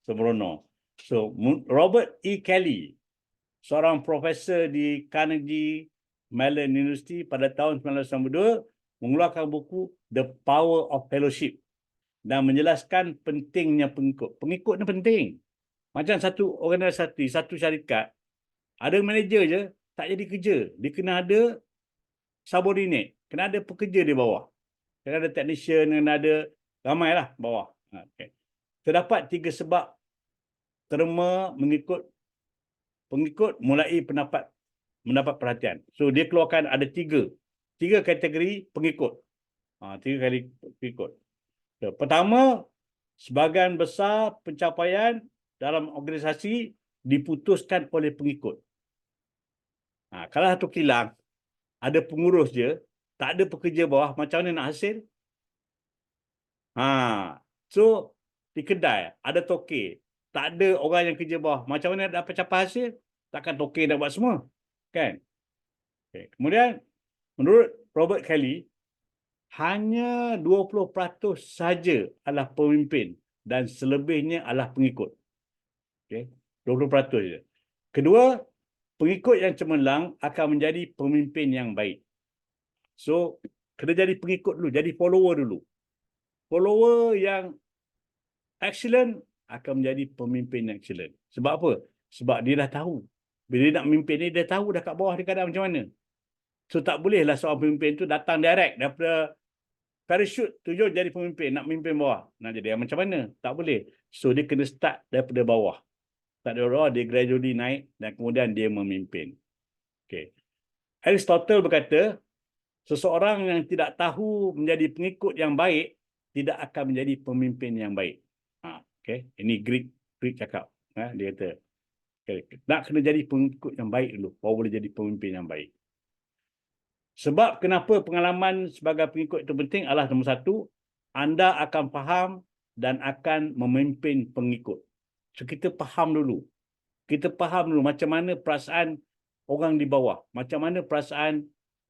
Somborono. So Robert E. Kelly, seorang profesor di Carnegie Mellon University pada tahun 1992 mengeluarkan buku The Power of Fellowship dan menjelaskan pentingnya pengikut. Pengikut ni penting. Macam satu organisasi, satu syarikat, ada manager je, tak jadi kerja. Dia kena ada subordinate, kena ada pekerja di bawah. Kena ada technician, kena ada ramailah bawah. Okay. Terdapat 3 sebab terma mengikut pengikut mulai mendapat perhatian. So dia keluarkan ada 3 kategori pengikut. 3 kali pengikut. So, pertama, sebahagian besar pencapaian dalam organisasi diputuskan oleh pengikut. Kalau satu kilang ada pengurus je, tak ada pekerja bawah, macam mana nak hasil? So di kedai ada tokek, tak ada orang yang kerja bawah, macam mana dapat capai hasil? Takkan tokek nak buat semua, kan? Okay. Kemudian menurut Robert Kelly, hanya 20% saja adalah pemimpin dan selebihnya adalah pengikut. Okay. 20% saja. Kedua, pengikut yang cemerlang akan menjadi pemimpin yang baik. So kena jadi pengikut dulu, jadi follower dulu. Follower yang excellent akan menjadi pemimpin yang excellent. Sebab apa? Sebab dia dah tahu. Bila dia nak memimpin ni, dia tahu dah kat bawah dia keadaan macam mana. So tak bolehlah seorang pemimpin tu datang direct daripada parachute tujuan jadi pemimpin, nak memimpin bawah. Nak jadi yang macam mana? Tak boleh. So dia kena start daripada bawah. Start dari bawah, dia gradually naik dan kemudian dia memimpin. Okay. Aristotle berkata, seseorang yang tidak tahu menjadi pengikut yang baik tidak akan menjadi pemimpin yang baik. Okay. Ini Greek cakap. Dia kata, okay, nak kena jadi pengikut yang baik dulu, baru boleh jadi pemimpin yang baik. Sebab kenapa pengalaman sebagai pengikut itu penting adalah nombor 1, anda akan faham dan akan memimpin pengikut. So kita faham dulu. Kita faham dulu macam mana perasaan orang di bawah, macam mana perasaan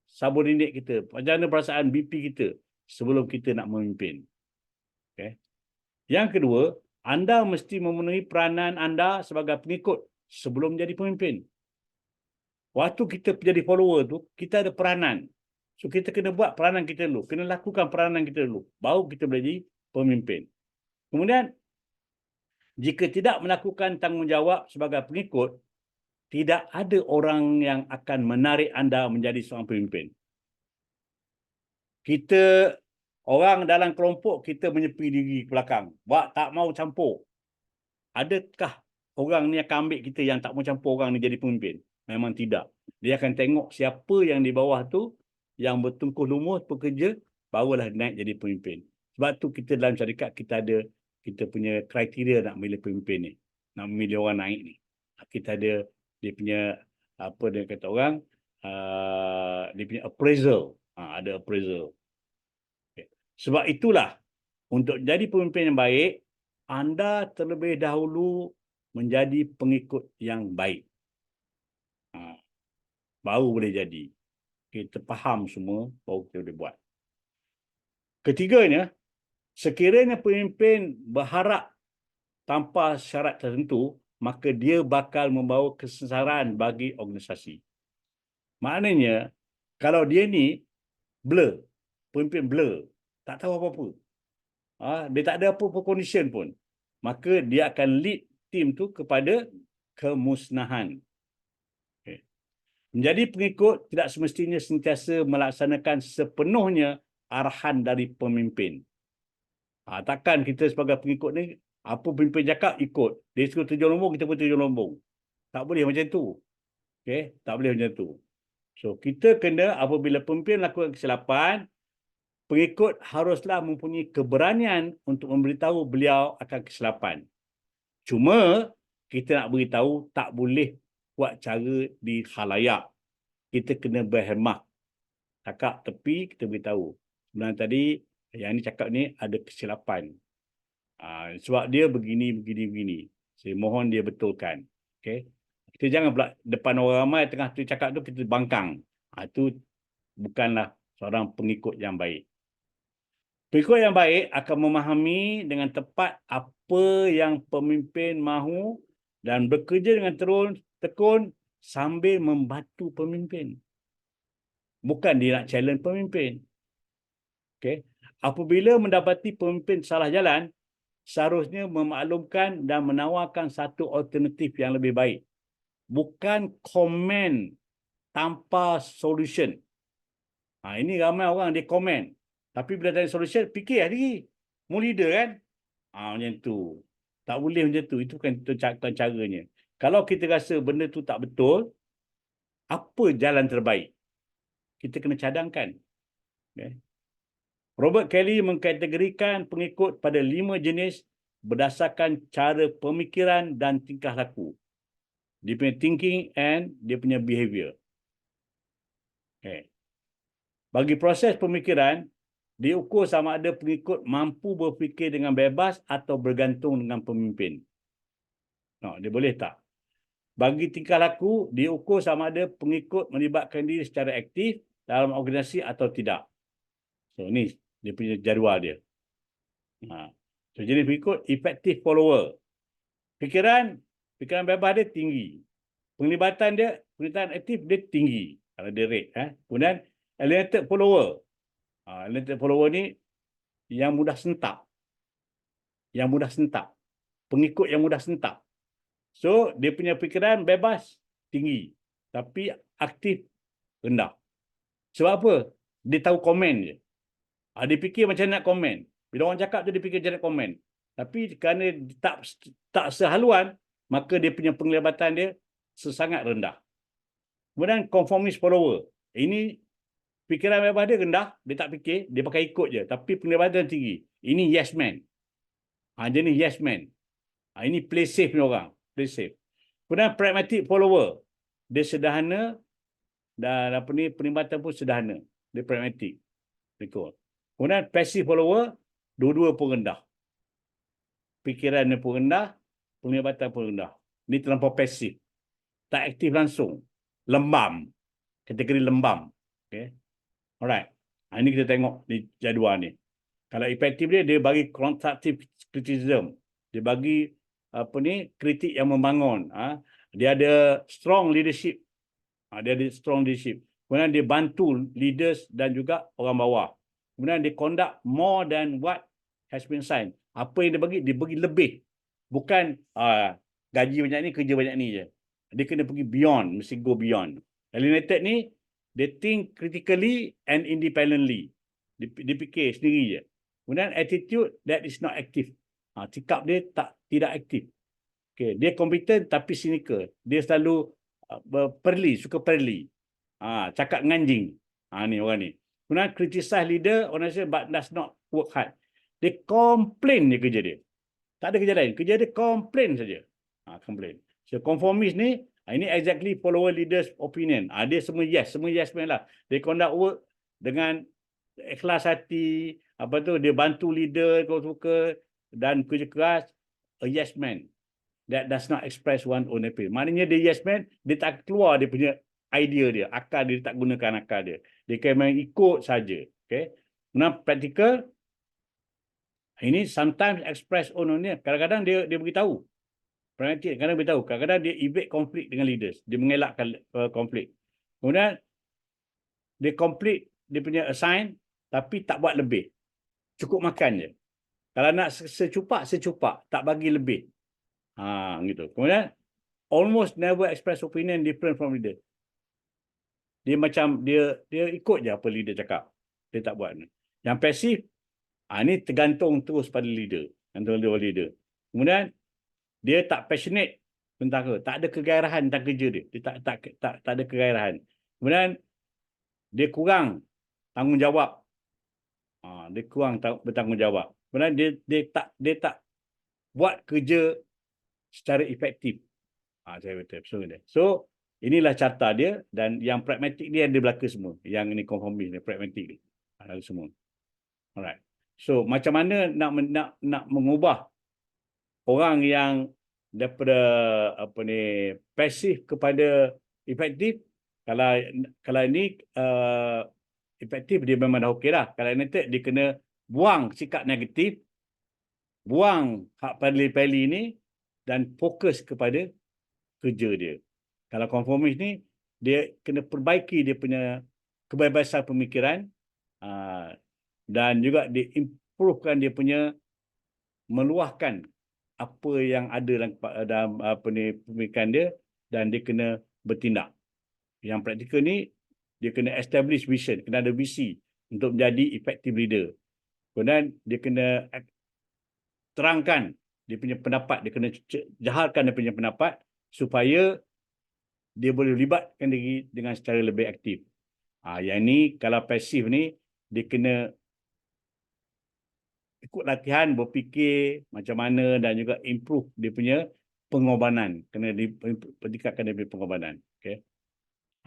subordinate kita, macam mana perasaan BP kita sebelum kita nak memimpin. Okay. Yang kedua, anda mesti memenuhi peranan anda sebagai pengikut sebelum jadi pemimpin. Waktu kita jadi follower tu, kita ada peranan. So kita kena buat peranan kita dulu, kena lakukan peranan kita dulu, baru kita boleh jadi pemimpin. Kemudian, jika tidak melakukan tanggungjawab sebagai pengikut, tidak ada orang yang akan menarik anda menjadi seorang pemimpin. Kita, orang dalam kelompok, kita menyepi diri ke belakang. Tak mau campur. Adakah orang ni akan ambil kita yang tak mau campur orang ni jadi pemimpin? Memang tidak. Dia akan tengok siapa yang di bawah tu, yang bertungkuh lumus pekerja, barulah naik jadi pemimpin. Sebab tu kita dalam syarikat, kita punya kriteria nak memilih pemimpin ni. Nak memilih orang naik ni. Kita ada dia punya, apa dia kata orang, dia punya appraisal. Ada appraisal. Okay. Sebab itulah, untuk jadi pemimpin yang baik, anda terlebih dahulu menjadi pengikut yang baik. Baru boleh jadi. Kita faham semua, baru kita boleh buat. Ketiganya, sekiranya pemimpin berharap tanpa syarat tertentu, maka dia bakal membawa kesesaran bagi organisasi. Maknanya, kalau dia ni blur, pemimpin blur, tak tahu apa-apa, dia tak ada apa-apa condition pun, maka dia akan lead tim tu kepada kemusnahan. Okay. Menjadi pengikut tidak semestinya sentiasa melaksanakan sepenuhnya arahan dari pemimpin. Takkan kita sebagai pengikut ni, apa pemimpin cakap, ikut. Dia suruh terjun lombong, kita pun terjun lombong. Tak boleh macam tu. Okay? Tak boleh macam tu. So, kita kena apabila pemimpin lakukan kesilapan, pengikut haruslah mempunyai keberanian untuk memberitahu beliau akan kesilapan. Cuma, kita nak beritahu tak boleh buat cara di khalayak. Kita kena berhemah. Cakap tepi, kita beritahu. Sebenarnya tadi, yang ni cakap ni ada kesilapan. Sebab dia begini. Saya mohon dia betulkan. Okay? Kita jangan pula depan orang ramai tengah tu cakap tu kita bangkang. Itu bukanlah seorang pengikut yang baik. Pengikut yang baik akan memahami dengan tepat apa yang pemimpin mahu dan bekerja dengan tekun sambil membantu pemimpin. Bukan dia nak challenge pemimpin. Okay? Apabila mendapati pemimpin salah jalan, seharusnya memaklumkan dan menawarkan satu alternatif yang lebih baik. Bukan komen tanpa solution. Ini ramai orang dia komen. Tapi bila tanya solution, fikir lagi. Mu leader kan? Macam tu. Tak boleh macam tu. Itu bukan caranya. Kalau kita rasa benda tu tak betul, apa jalan terbaik? Kita kena cadangkan. Okay? Robert Kelly mengkategorikan pengikut pada 5 jenis berdasarkan cara pemikiran dan tingkah laku. Dia punya thinking and dia punya behavior. Okay. Bagi proses pemikiran, diukur sama ada pengikut mampu berfikir dengan bebas atau bergantung dengan pemimpin. Dia boleh tak? Bagi tingkah laku, diukur sama ada pengikut melibatkan diri secara aktif dalam organisasi atau tidak. So, ni dia punya jadual dia. So, jenis pengikut effective follower. Fikiran bebas dia tinggi. Penglibatan aktif dia tinggi. Kalau dia rate. Kemudian, alienated follower. Alienated follower ni yang mudah sentak. Pengikut yang mudah sentak. So, dia punya fikiran bebas tinggi. Tapi aktif rendah. Sebab apa? Dia tahu komen je. Dia fikir macam nak komen. Bila orang cakap tu, dia fikir macam nak komen. Tapi kerana tak sehaluan, maka dia punya penglibatan dia sesangat rendah. Kemudian conformist follower. Ini fikiran bebas dia rendah, dia tak fikir, dia pakai ikut je. Tapi penglibatan tinggi. Ini yes man. Jenis yes man. Ini play safe ni orang. Play safe. Kemudian pragmatic follower. Dia sederhana dan penglibatan pun sederhana. Dia pragmatic. Betul. Kemudian passive follower, dua-dua pun rendah. Fikirannya pun rendah, penglibatan pun rendah. Ini terlampau pasif. Tak aktif langsung. Lembam. Kategori lembam. Okay. Alright. Ini kita tengok di jadual ni. Kalau efektif dia bagi constructive criticism. Dia bagi kritik yang membangun. Dia ada strong leadership. Kemudian dia bantu leaders dan juga orang bawah. Kemudian dia conduct more than what has been signed. Apa yang dia bagi lebih. Bukan gaji banyak ni, kerja banyak ni je. Dia kena pergi beyond, mesti go beyond. Alienated ni, they think critically and independently. Dia fikir sendiri je. Kemudian attitude that is not active. Sikap dia tidak aktif. Okay. Dia competent tapi cynical. Dia selalu suka perli. Cakap nganjing. Ni orang ni. Kemudian criticize leader, organisation but does not work hard. Dia complain je kerja dia. Tak ada kerja lain. Kerja dia complain saja. Complain. So conformist ni, ini exactly follower leaders opinion. Dia semua yes man lah. Dia conduct work dengan ikhlas hati, dia bantu leader kalau suka dan kerja keras, a yes man. That does not express one own opinion. Maknanya dia yes man, dia tak keluar dia punya idea dia, akal dia tak gunakan akal dia. Dia kena ikut saja. Okay. Kemudian practical, ini sometimes express own opinion. Kadang-kadang dia beritahu. Kadang-kadang dia evade konflik dengan leaders. Dia mengelakkan konflik. Kemudian dia complete dia punya assign tapi tak buat lebih. Cukup makan je. Kalau nak secupak, tak bagi lebih. Gitu. Kemudian almost never express opinion different from leader. dia macam dia ikut je apa leader cakap. Dia tak buat. Yang pasif, ni tergantung terus pada leader. Tergantung leader. Kemudian dia tak passionate tentang tak ada kegairahan tentang kerja dia. Dia tak ada kegairahan. Kemudian dia kurang tanggungjawab. Dia kurang bertanggungjawab. Kemudian dia tak buat kerja secara efektif. Saya betul. So, inilah carta dia, dan yang pragmatik dia ada belaka semua. Yang ini konformis ni, pragmatik dia. Ada semua. Alright. So, macam mana nak mengubah orang yang daripada pasif kepada efektif? Kalau ini efektif, dia memang dah okey dah. Kalau ini dia kena buang sikap negatif, buang hak pali-pali ni, dan fokus kepada kerja dia. Kalau konformis ni, dia kena perbaiki dia punya kebebasan pemikiran, dan juga dia improvekan dia punya, meluahkan apa yang ada dalam pemikiran dia, dan dia kena bertindak. Yang praktikal ni, dia kena establish vision, kena ada visi untuk menjadi effective leader. Kemudian dia kena terangkan dia punya pendapat, dia kena jahalkan dia punya pendapat supaya dia boleh libatkan diri dengan secara lebih aktif. Yang ni kalau pasif ni, dia kena ikut latihan, berfikir macam mana, dan juga improve dia punya pengorbanan. Kena ditingkatkan dia punya pengorbanan. Okay.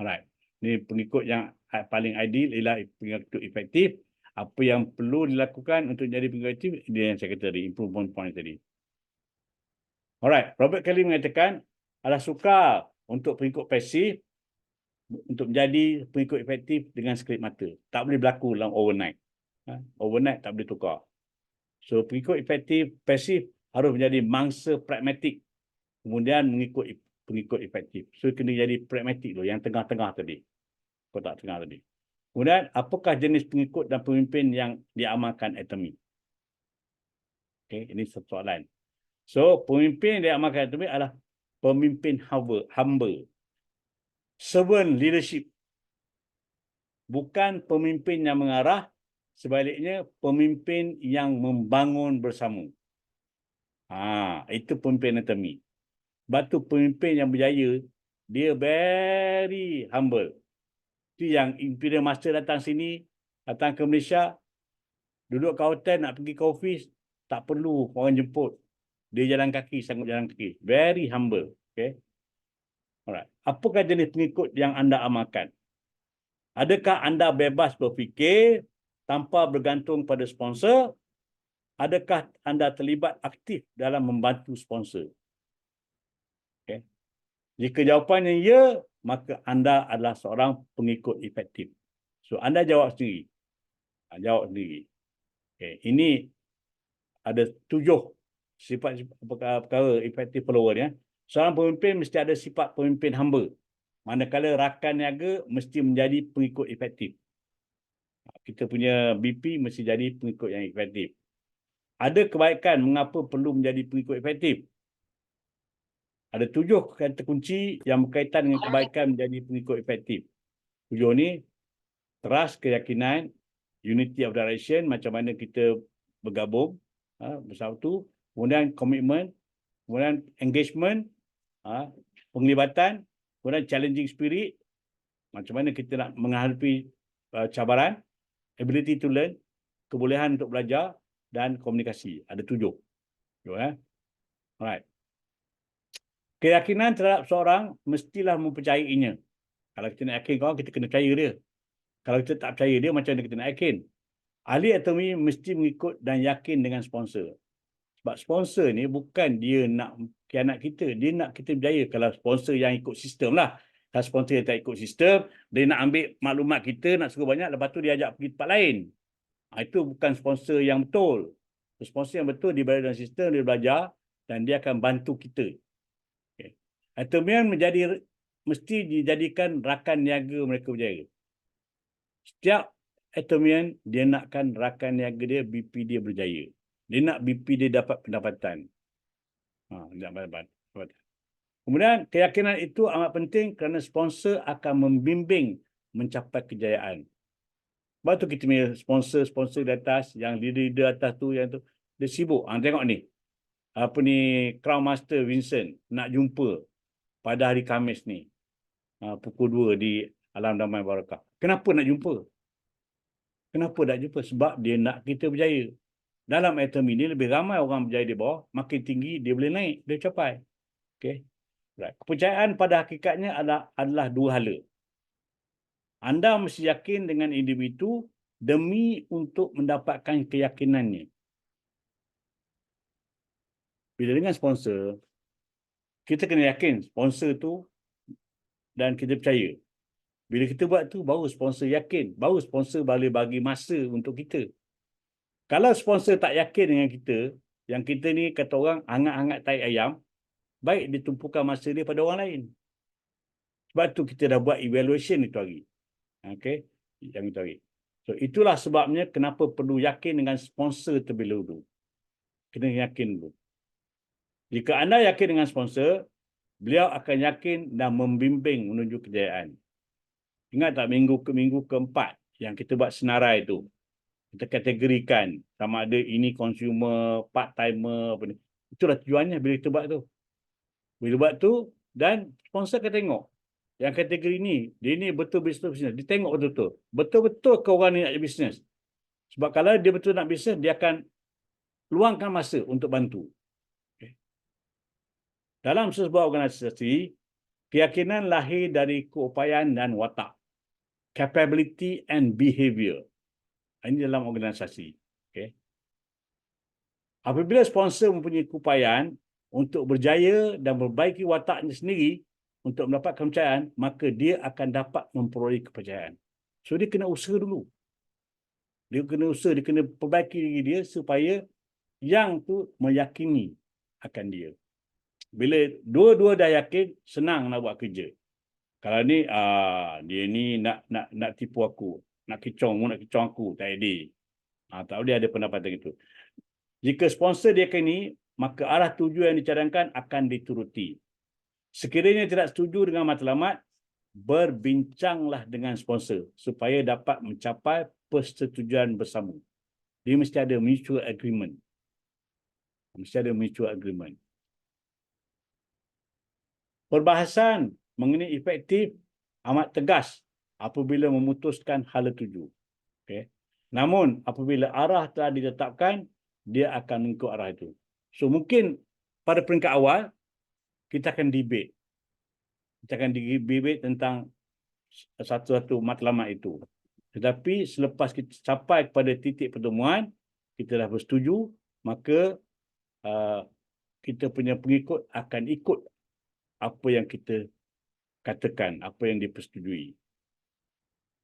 Alright. Ni pengikut yang paling ideal ialah pengikut efektif. Apa yang perlu dilakukan untuk jadi pengikut efektif, dia yang saya kata tadi, improvement point tadi. Alright. Robert Kelly mengatakan, adalah sukar untuk pengikut pasif untuk menjadi pengikut efektif dengan sekelip mata. Tak boleh berlaku dalam overnight. Overnight tak boleh tukar. So, pengikut efektif, pasif harus menjadi mangsa pragmatik. Kemudian mengikut pengikut efektif. So, kena jadi pragmatik dulu, yang tengah-tengah tadi. Kotak tengah tadi. Kemudian, apakah jenis pengikut dan pemimpin yang diamalkan Atomy? Okay, ini soalan. So, pemimpin yang diamalkan Atomy adalah pemimpin humble. Servant leadership. Bukan pemimpin yang mengarah, sebaliknya pemimpin yang membangun bersama. Itu pemimpin Atomy. Sebab tu pemimpin yang berjaya, dia very humble. Itu yang Imperial Master datang sini, datang ke Malaysia, duduk ke hotel, nak pergi ke office, tak perlu orang jemput. Dia jalan kaki, sanggup jalan kaki. Very humble. Okay. Alright. Apakah jenis pengikut yang anda amalkan? Adakah anda bebas berfikir tanpa bergantung pada sponsor? Adakah anda terlibat aktif dalam membantu sponsor? Okay. Jika jawapannya ya, maka anda adalah seorang pengikut efektif. So, anda jawab sendiri. Jawab sendiri. Okay. Ini ada 7 sifat perkara efektif follower. Ya. Seorang pemimpin mesti ada sifat pemimpin hamba. Manakala rakan niaga mesti menjadi pengikut efektif. Kita punya BP mesti jadi pengikut yang efektif. Ada kebaikan mengapa perlu menjadi pengikut efektif? Ada 7 kata kunci yang berkaitan dengan kebaikan menjadi pengikut efektif. 7 ni, trust, keyakinan, unity of direction, macam mana kita bergabung bersatu, kemudian komitmen, kemudian engagement, penglibatan, kemudian challenging spirit, macam mana kita nak menghadapi cabaran, ability to learn, kebolehan untuk belajar, dan komunikasi. Ada 7. Alright. Keyakinan terhadap seorang mestilah mempercayainya. Kalau kita nak yakin kawan, kita kena percaya dia. Kalau kita tak percaya dia, macam mana kita nak yakin? Ahli Atomy mesti mengikut dan yakin dengan sponsor. Sebab sponsor ni bukan dia nak khianat kita. Dia nak kita berjaya. Kalau sponsor yang ikut sistem lah. Kalau sponsor yang tak ikut sistem, dia nak ambil maklumat kita, nak suruh banyak, lepas tu dia ajak pergi tempat lain. Itu bukan sponsor yang betul. Sponsor yang betul, dia berada dalam sistem, dia belajar, dan dia akan bantu kita. Okay. Atomian mesti dijadikan rakan niaga mereka berjaya. Setiap Atomian, dia nakkan rakan niaga dia, BP dia berjaya. Dia nak BP dia dapat pendapatan. Kemudian, keyakinan itu amat penting kerana sponsor akan membimbing mencapai kejayaan. Sebab tu kita punya sponsor-sponsor di atas, yang leader-leader atas tu, yang tu, dia sibuk. Tengok ni, apa ni, Crown Master Vincent nak jumpa pada hari Khamis ni, pukul 2 di Alam Damai Barakah. Kenapa nak jumpa? Kenapa nak jumpa? Sebab dia nak kita berjaya. Dalam atom ini, lebih ramai orang berjaya di bawah, makin tinggi dia boleh naik, dia capai. Okay. Right. Kepercayaan pada hakikatnya adalah dua hala. Anda mesti yakin dengan individu demi untuk mendapatkan keyakinannya. Bila dengan sponsor, kita kena yakin sponsor tu dan kita percaya. Bila kita buat tu, baru sponsor yakin. Baru sponsor boleh bagi masa untuk kita. Kalau sponsor tak yakin dengan kita, yang kita ni kata orang hangat-hangat tai ayam, baik dia tumpukan masa dia pada orang lain. Sebab tu kita dah buat evaluation itu hari. Okay, yang itu hari. So itulah sebabnya kenapa perlu yakin dengan sponsor terlebih dahulu. Kena yakin dulu. Jika anda yakin dengan sponsor, beliau akan yakin dan membimbing menuju kejayaan. Ingat tak minggu keempat yang kita buat senarai itu? Kita kategorikan sama ada ini consumer, part-timer, apa ni. Itulah tujuannya bila kita buat tu. Bila buat tu, dan sponsor akan tengok. Yang kategori ni, dia ni betul bisnes. Dia tengok betul-betul. Betul-betul ke orang ni nak bisnes. Sebab kalau dia betul nak bisnes, dia akan luangkan masa untuk bantu. Okay. Dalam sebuah organisasi, keyakinan lahir dari keupayaan dan watak. Capability and behavior. Ini dalam organisasi. Okay. Apabila sponsor mempunyai keupayaan untuk berjaya dan memperbaiki wataknya sendiri, untuk mendapatkan kepercayaan, maka dia akan dapat memperoleh kepercayaan. So, dia kena usaha dulu. Dia kena usaha, dia kena perbaiki diri dia supaya yang tu meyakini akan dia. Bila dua-dua dah yakin, senang nak buat kerja. Kalau ni, dia ni nak tipu aku, nak kicong aku, tak ada. Tak boleh ada pendapatan itu. Jika sponsor dia yakini, maka arah tuju yang dicadangkan akan dituruti. Sekiranya tidak setuju dengan matlamat, berbincanglah dengan sponsor supaya dapat mencapai persetujuan bersama. Dia mesti ada mutual agreement. Mesti ada mutual agreement. Perbahasan mengenai efektif amat tegas apabila memutuskan hala tuju. Okay. Namun apabila arah telah ditetapkan, dia akan mengikut arah itu. So mungkin pada peringkat awal, kita akan debate. Kita akan debate tentang satu-satu matlamat itu. Tetapi selepas kita capai kepada titik pertemuan, kita dah bersetuju, maka kita punya pengikut akan ikut apa yang kita katakan, apa yang dipersetujui.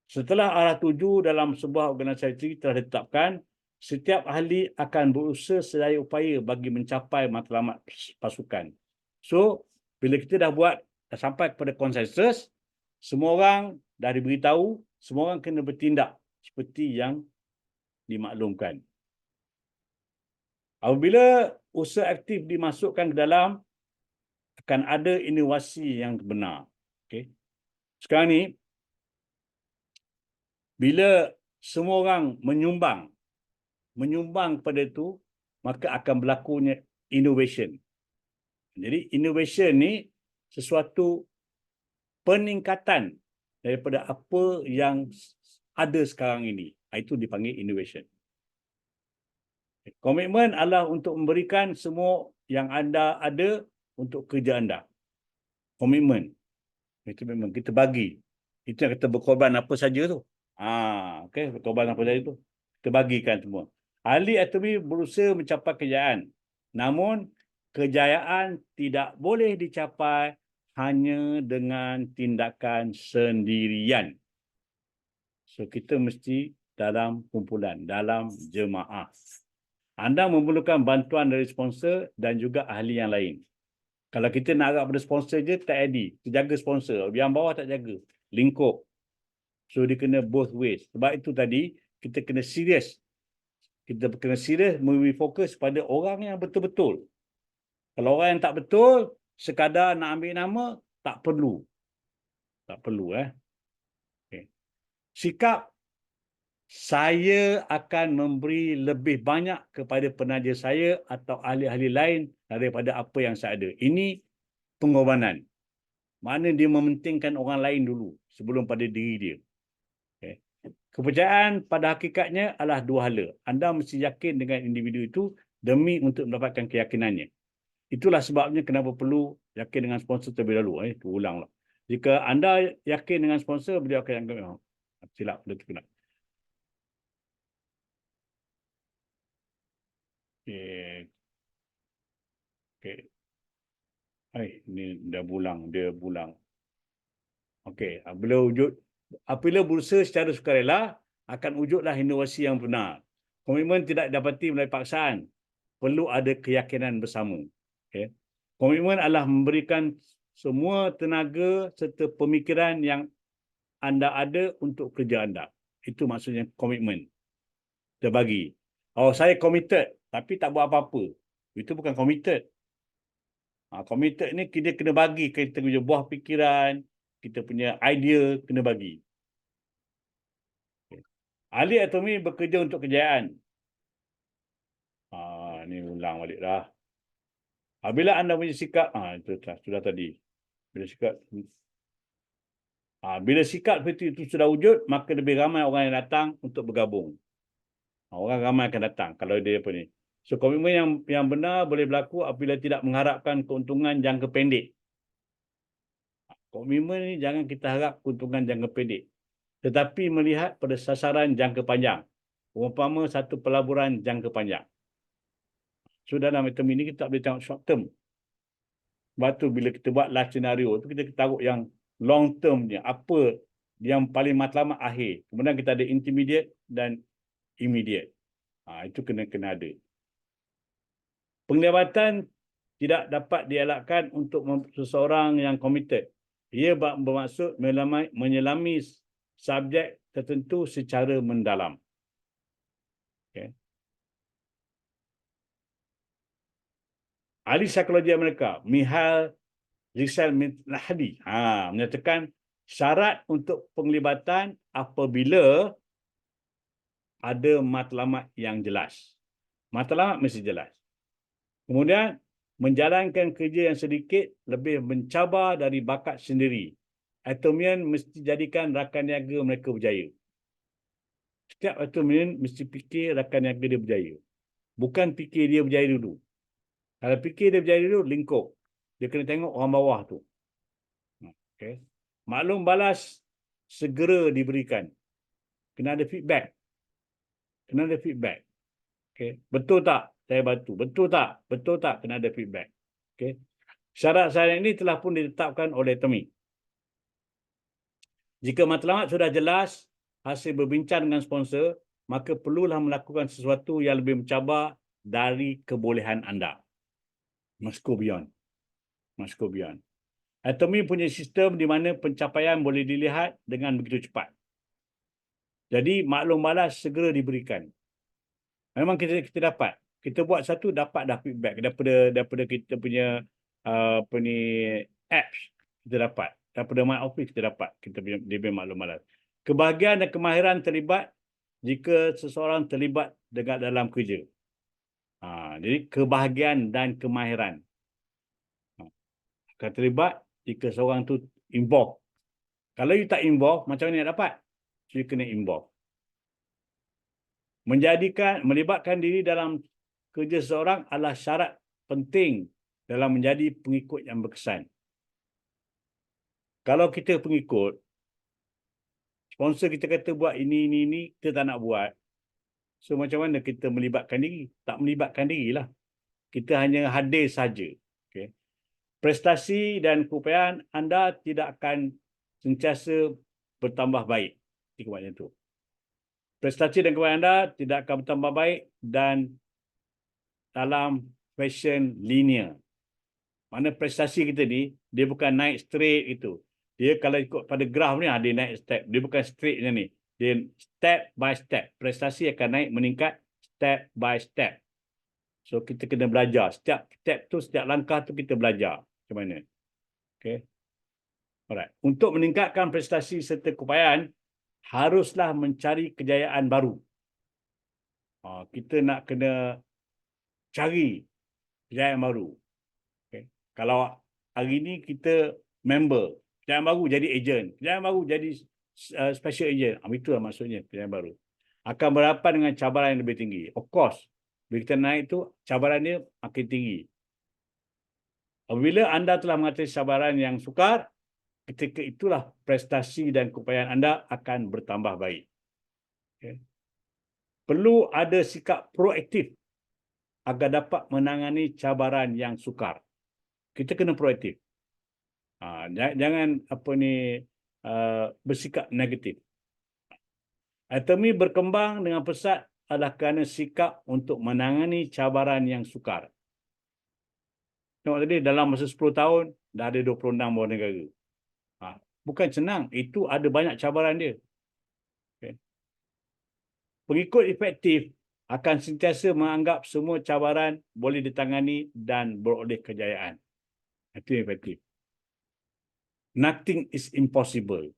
Setelah arah tuju dalam sebuah organisasi telah ditetapkan, setiap ahli akan berusaha sedaya upaya bagi mencapai matlamat pasukan. So, bila kita dah sampai kepada konsensus, semua orang dah diberitahu, semua orang kena bertindak seperti yang dimaklumkan. Apabila usaha aktif dimasukkan ke dalam, akan ada inovasi yang benar. Okay. Sekarang ni, bila semua orang menyumbang pada itu, maka akan berlakunya innovation. Jadi innovation ni sesuatu peningkatan daripada apa yang ada sekarang ini. Itu dipanggil innovation. Komitmen adalah untuk memberikan semua yang anda ada untuk kerja anda. Komitmen. Itu memang kita bagi. Itu yang kita berkorban apa saja tu. Okay, berkorban apa saja tu. Kita bagikan semua. Ahli atomi berusaha mencapai kejayaan. Namun, kejayaan tidak boleh dicapai hanya dengan tindakan sendirian. So, kita mesti dalam kumpulan, dalam jemaah. Anda memerlukan bantuan dari sponsor dan juga ahli yang lain. Kalau kita nak harap pada sponsor je, tak ada. Kita jaga sponsor. Yang bawah tak jaga. Lingkup. So, dia kena both ways. Sebab itu tadi, kita kena serius. Kita kena serius memberi fokus pada orang yang betul-betul. Kalau orang yang tak betul, sekadar nak ambil nama, tak perlu. Tak perlu. Okay. Sikap saya akan memberi lebih banyak kepada penaja saya atau ahli-ahli lain daripada apa yang saya ada. Ini pengorbanan. Mana dia mementingkan orang lain dulu sebelum pada diri dia. Okay. Kepercayaan pada hakikatnya adalah dua hala. Anda mesti yakin dengan individu itu demi untuk mendapatkan keyakinannya. Itulah sebabnya kenapa perlu yakin dengan sponsor terlebih dahulu. Ulanglah. Jika anda yakin dengan sponsor, beliau akan yakin. Silap, betul kena. Okay. Okay. Ini dah bulang, dia bulang. Okey, apabila berusaha secara sukarela, akan wujudlah inovasi yang benar. Komitmen tidak dapati melalui paksaan. Perlu ada keyakinan bersama. Okay. Komitmen adalah memberikan semua tenaga serta pemikiran yang anda ada untuk kerja anda. Itu maksudnya komitmen. Terbagi. Oh, saya committed tapi tak buat apa-apa. Itu bukan committed. Committed ni kita kena bagi, kita punya buah fikiran, kita punya idea kena bagi. Okay. Ahli atomi bekerja untuk kejayaan. Ni ulang balik dah. Bila anda punya sikap, itu sudah tadi. Bila sikap seperti itu sudah wujud, maka lebih ramai orang yang datang untuk bergabung. Orang ramai akan datang kalau dia apa ni. So komitmen yang benar boleh berlaku apabila tidak mengharapkan keuntungan jangka pendek. Komitmen ni jangan kita harap keuntungan jangka pendek, tetapi melihat pada sasaran jangka panjang. Umpama satu pelaburan jangka panjang. So dalam item ini kita tak boleh tengok short term. Sebab tu bila kita buat live scenario tu kita taruh yang long term ni, apa yang paling matlamat akhir. Kemudian kita ada intermediate dan immediate. Itu kena ada. Penglibatan tidak dapat dielakkan untuk seseorang yang committed. Ia bermaksud menyelami subjek tertentu secara mendalam. Okay. Ahli psikologi Amerika, Mihail Csikszentmihalyi menyatakan syarat untuk penglibatan apabila ada matlamat yang jelas. Matlamat mesti jelas. Kemudian, menjalankan kerja yang sedikit lebih mencabar dari bakat sendiri. Atomian mesti jadikan rakan niaga mereka berjaya. Setiap atomian mesti fikir rakan niaga dia berjaya. Bukan fikir dia berjaya dulu. Kalau fikir dia berjaya dulu, lingkup. Dia kena tengok orang bawah tu. Okay. Maklum balas segera diberikan. Kena ada feedback. Okay. Betul tak? Saya bantu. Betul tak? Betul tak? Kena ada feedback. Okay. Syarat-syarat ini telah pun ditetapkan oleh Atomi. Jika matlamat sudah jelas, hasil berbincang dengan sponsor, maka perlulah melakukan sesuatu yang lebih mencabar dari kebolehan anda. Must go beyond. Atomi punya sistem di mana pencapaian boleh dilihat dengan begitu cepat. Jadi maklum balas segera diberikan. Memang kita dapat. Kita buat satu dapat dah feedback daripada kita punya apps kita dapat. Daripada My Office kita dapat. Kita punya dia maklum balas. Kebahagiaan dan kemahiran terlibat jika seseorang terlibat dalam kerja. Jadi kebahagiaan dan kemahiran akan terlibat jika seorang tu involve. Kalau you tak involve, macam mana nak dapat? So, you kena involve. Melibatkan diri dalam kerja seseorang adalah syarat penting dalam menjadi pengikut yang berkesan. Kalau kita pengikut, sponsor kita kata buat ini, kita tak nak buat. So, macam mana kita melibatkan diri? Tak melibatkan dirilah. Kita hanya hadir saja. Okay. Prestasi dan keupayaan anda tidak akan sentiasa bertambah baik. Macam itu. Prestasi dan keupayaan anda tidak akan bertambah baik dan dalam fashion linear. Mana prestasi kita ni, dia bukan naik straight itu. Dia kalau ikut pada graf ni, dia naik step. Dia bukan straight macam ni. Dia step by step. Prestasi akan naik meningkat step by step. So, kita kena belajar. Setiap step tu, setiap langkah tu kita belajar. Macam mana? Okay. Alright. Untuk meningkatkan prestasi serta keupayaan, haruslah mencari kejayaan baru. Kita nak kena cari kejayaan baru. Okay. Kalau hari ini kita member, kejayaan baru jadi agent, kejayaan baru jadi special agent. Itulah maksudnya kejayaan baru. Akan berhadapan dengan cabaran yang lebih tinggi. Of course, bila kita naik tu, cabaran dia makin tinggi. Apabila anda telah mengatasi cabaran yang sukar, ketika itulah prestasi dan keupayaan anda akan bertambah baik. Okay. Perlu ada sikap proaktif agar dapat menangani cabaran yang sukar. Kita kena proaktif. Jangan bersikap negatif. Atomi berkembang dengan pesat adalah kerana sikap untuk menangani cabaran yang sukar. Tengok tadi, dalam masa 10 tahun, dah ada 26 bawah negara. Bukan senang. Itu ada banyak cabaran dia. Okay. Pengikut efektif akan sentiasa menganggap semua cabaran boleh ditangani dan beroleh kejayaan. Itu efektif. Nothing is impossible.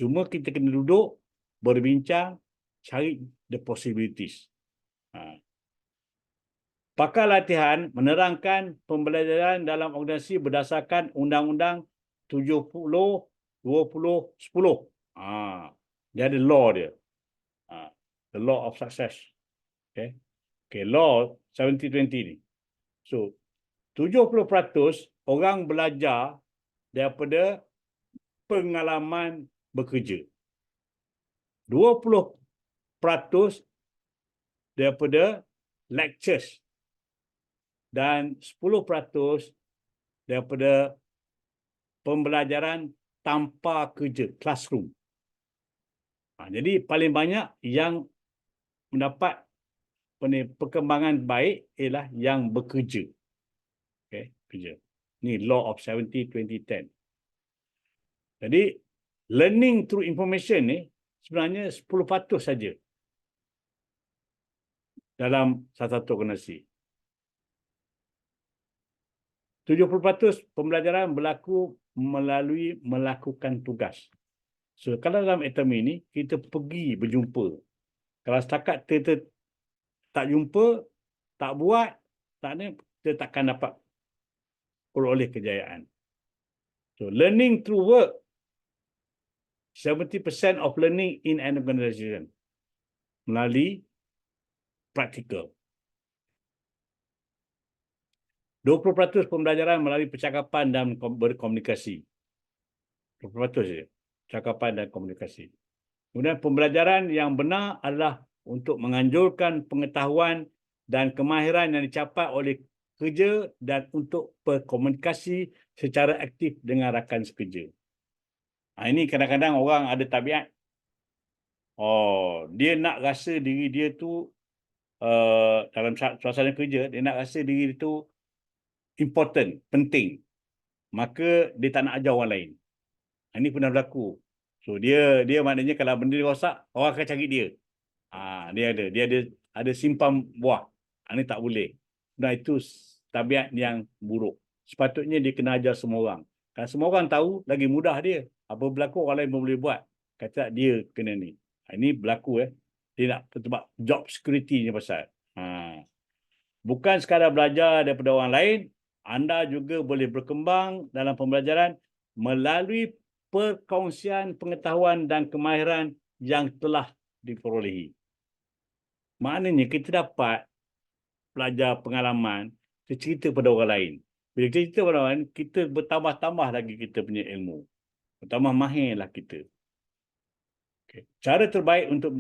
Cuma kita kena duduk, berbincang, cari the possibilities. Pakar latihan menerangkan pembelajaran dalam organisasi berdasarkan Undang-Undang 70-20-10. Dia ada law dia. The law of success. Okay. Law 70-20 ni. So, 70% orang belajar daripada pengalaman bekerja. 20% daripada lectures. Dan 10% daripada pembelajaran tanpa kerja, classroom. Jadi paling banyak yang mendapat perkembangan baik ialah yang bekerja. Okay, kerja. Ni law of 70-20-10. Jadi learning through information ni sebenarnya 10% saja dalam satu organisasi. 70% pembelajaran berlaku melalui melakukan tugas. So, kalau dalam atomi ni, kita pergi berjumpa. Kalau setakat kita tak jumpa, tak buat, kita takkan dapat peroleh kejayaan. So, learning through work, 70% of learning in an organization melalui praktikal. 20% pembelajaran melalui percakapan dan berkomunikasi. 20% saja. Percakapan dan komunikasi. Kemudian pembelajaran yang benar adalah untuk menganjurkan pengetahuan dan kemahiran yang dicapai oleh kerja dan untuk berkomunikasi secara aktif dengan rakan sekerja. Ini kadang-kadang orang ada tabiat. Dia nak rasa diri dia tu dalam suasana kerja, dia nak rasa diri dia tu important, penting. Maka dia tak nak ajar orang lain. Ini pernah berlaku. So dia maknanya kalau benda rosak, orang akan cari dia. Dia ada simpan buah. Ini tak boleh. Nah, itu tabiat yang buruk. Sepatutnya dia kena ajar semua orang. Kalau semua orang tahu, lagi mudah dia. Apa berlaku, orang lain pun boleh buat. Kata dia kena ni. Ini berlaku. Dia nak sebab job security ni pasal. Bukan sekadar belajar daripada orang lain, anda juga boleh berkembang dalam pembelajaran melalui perkongsian pengetahuan dan kemahiran yang telah diperolehi. Maknanya kita dapat belajar pengalaman, kita cerita pada orang lain. Bila kita cerita pada orang lain, kita bertambah-tambah lagi kita punya ilmu. Bertambah mahirlah kita. Okay. Cara terbaik untuk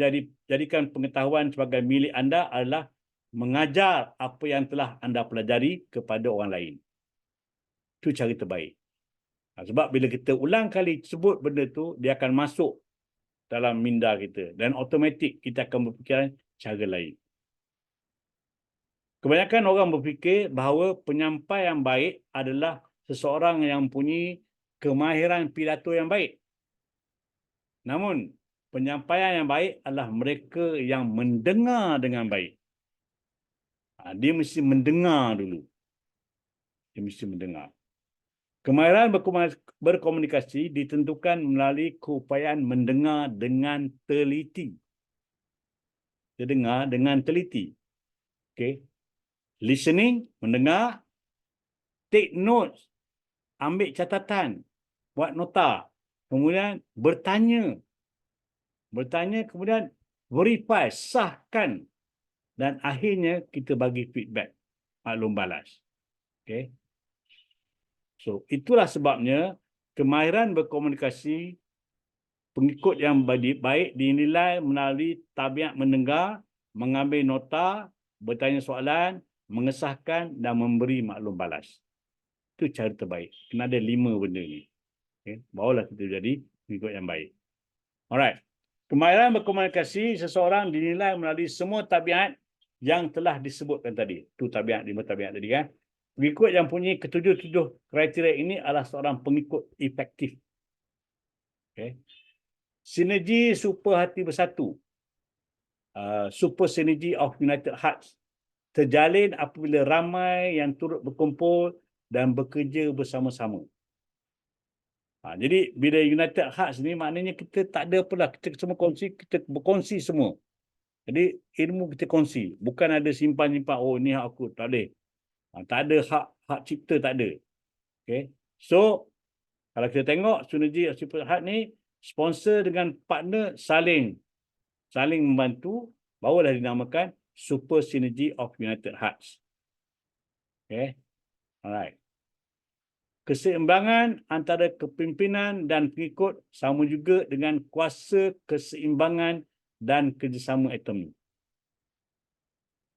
jadikan pengetahuan sebagai milik anda adalah mengajar apa yang telah anda pelajari kepada orang lain. Itu cara terbaik. Sebab bila kita ulang kali sebut benda tu, dia akan masuk dalam minda kita. Dan automatik kita akan berfikiran cara lain. Kebanyakan orang berfikir bahawa penyampai yang baik adalah seseorang yang mempunyai kemahiran pidato yang baik. Namun, penyampaian yang baik adalah mereka yang mendengar dengan baik. Dia mesti mendengar dulu. Dia mesti mendengar. Kemahiran berkomunikasi ditentukan melalui keupayaan mendengar dengan teliti. Dia dengar dengan teliti. Okay. Listening, mendengar. Take notes, ambil catatan, buat nota. Kemudian bertanya. Bertanya, kemudian verify, sahkan. Dan akhirnya kita bagi feedback, maklum balas. Okay. So, itulah sebabnya kemahiran berkomunikasi pengikut yang baik dinilai melalui tabiat mendengar, mengambil nota, bertanya soalan, mengesahkan dan memberi maklum balas. Itu cara terbaik. Kena ada 5 benda ni. Okay. Barulah kita jadi pengikut yang baik. Alright. Kemahiran berkomunikasi seseorang dinilai melalui semua tabiat yang telah disebutkan tadi. Itu tabiat, 5 tabiat tadi kan. Pengikut yang punya ketujuh-tujuh kriteria ini adalah seorang pengikut efektif. Okay. Sinergi super hati bersatu. Super synergy of united hearts. Terjalin apabila ramai yang turut berkumpul dan bekerja bersama-sama. Jadi bila united hearts ni maknanya kita tak ada apalah. Kita semua kongsi, kita berkongsi semua. Jadi ilmu kita kongsi. Bukan ada simpan-simpan, oh ni hak aku. Tak boleh. Tak ada hak cipta, tak ada. Okay. So, kalau kita tengok sinergi super heart ni, sponsor dengan partner saling membantu, barulah dinamakan super synergy of united hearts. Okay. Alright. Keseimbangan antara kepimpinan dan pengikut sama juga dengan kuasa keseimbangan dan kerjasama atomi.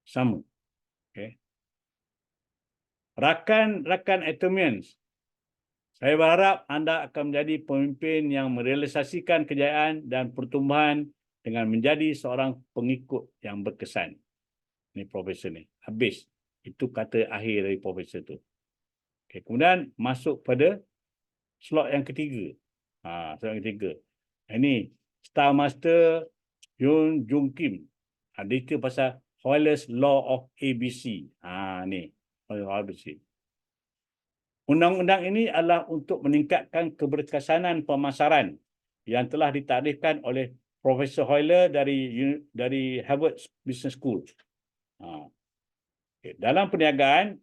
Sama. Okay. Rakan-rakan atomians, saya berharap anda akan menjadi pemimpin yang merealisasikan kejayaan dan pertumbuhan dengan menjadi seorang pengikut yang berkesan. Ini profesor ni. Habis. Itu kata akhir dari profesor tu. Okay. Kemudian masuk pada slot yang ketiga. Slot yang ketiga. Ini Star Master Yoon Jung Kim. Dia pasal Euler's Law of ABC. Ni. ABC. Undang-undang ini adalah untuk meningkatkan keberkesanan pemasaran yang telah ditakdirkan oleh Profesor Euler dari Harvard Business School. Okay. Dalam perniagaan,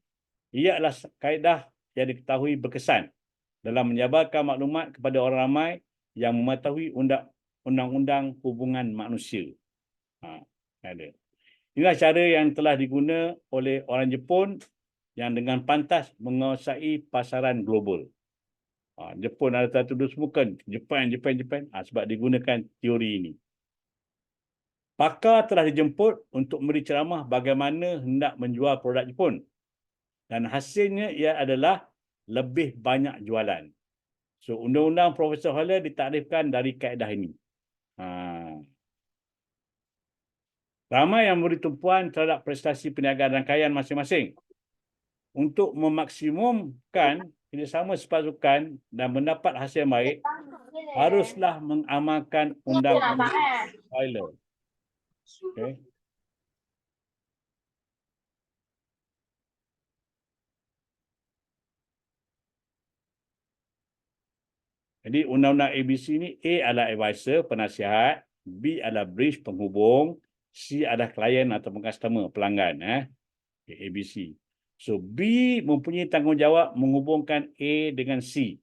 ia adalah kaedah yang diketahui berkesan dalam menyebarkan maklumat kepada orang ramai yang mematuhi undang-undang hubungan manusia. Ada. Inilah cara yang telah diguna oleh orang Jepun yang dengan pantas menguasai pasaran global. Jepun ada satu bukan Jepun. Sebab digunakan teori ini. Pakar telah dijemput untuk memberi ceramah bagaimana hendak menjual produk Jepun. Dan hasilnya ia adalah lebih banyak jualan. So, undang-undang Profesor Euler ditakdirkan dari kaedah ini. Ramai yang memberi tumpuan terhadap prestasi perniagaan rangkaian masing-masing. Untuk memaksimumkan kerjasama sepasukan dan mendapat hasil yang baik, haruslah mengamalkan undang-undang Euler. Okay. Jadi undang-undang ABC ni, A adalah advisor, penasihat, B adalah bridge, penghubung, C adalah klien atau customer, pelanggan. Okay, ABC. So, B mempunyai tanggungjawab menghubungkan A dengan C.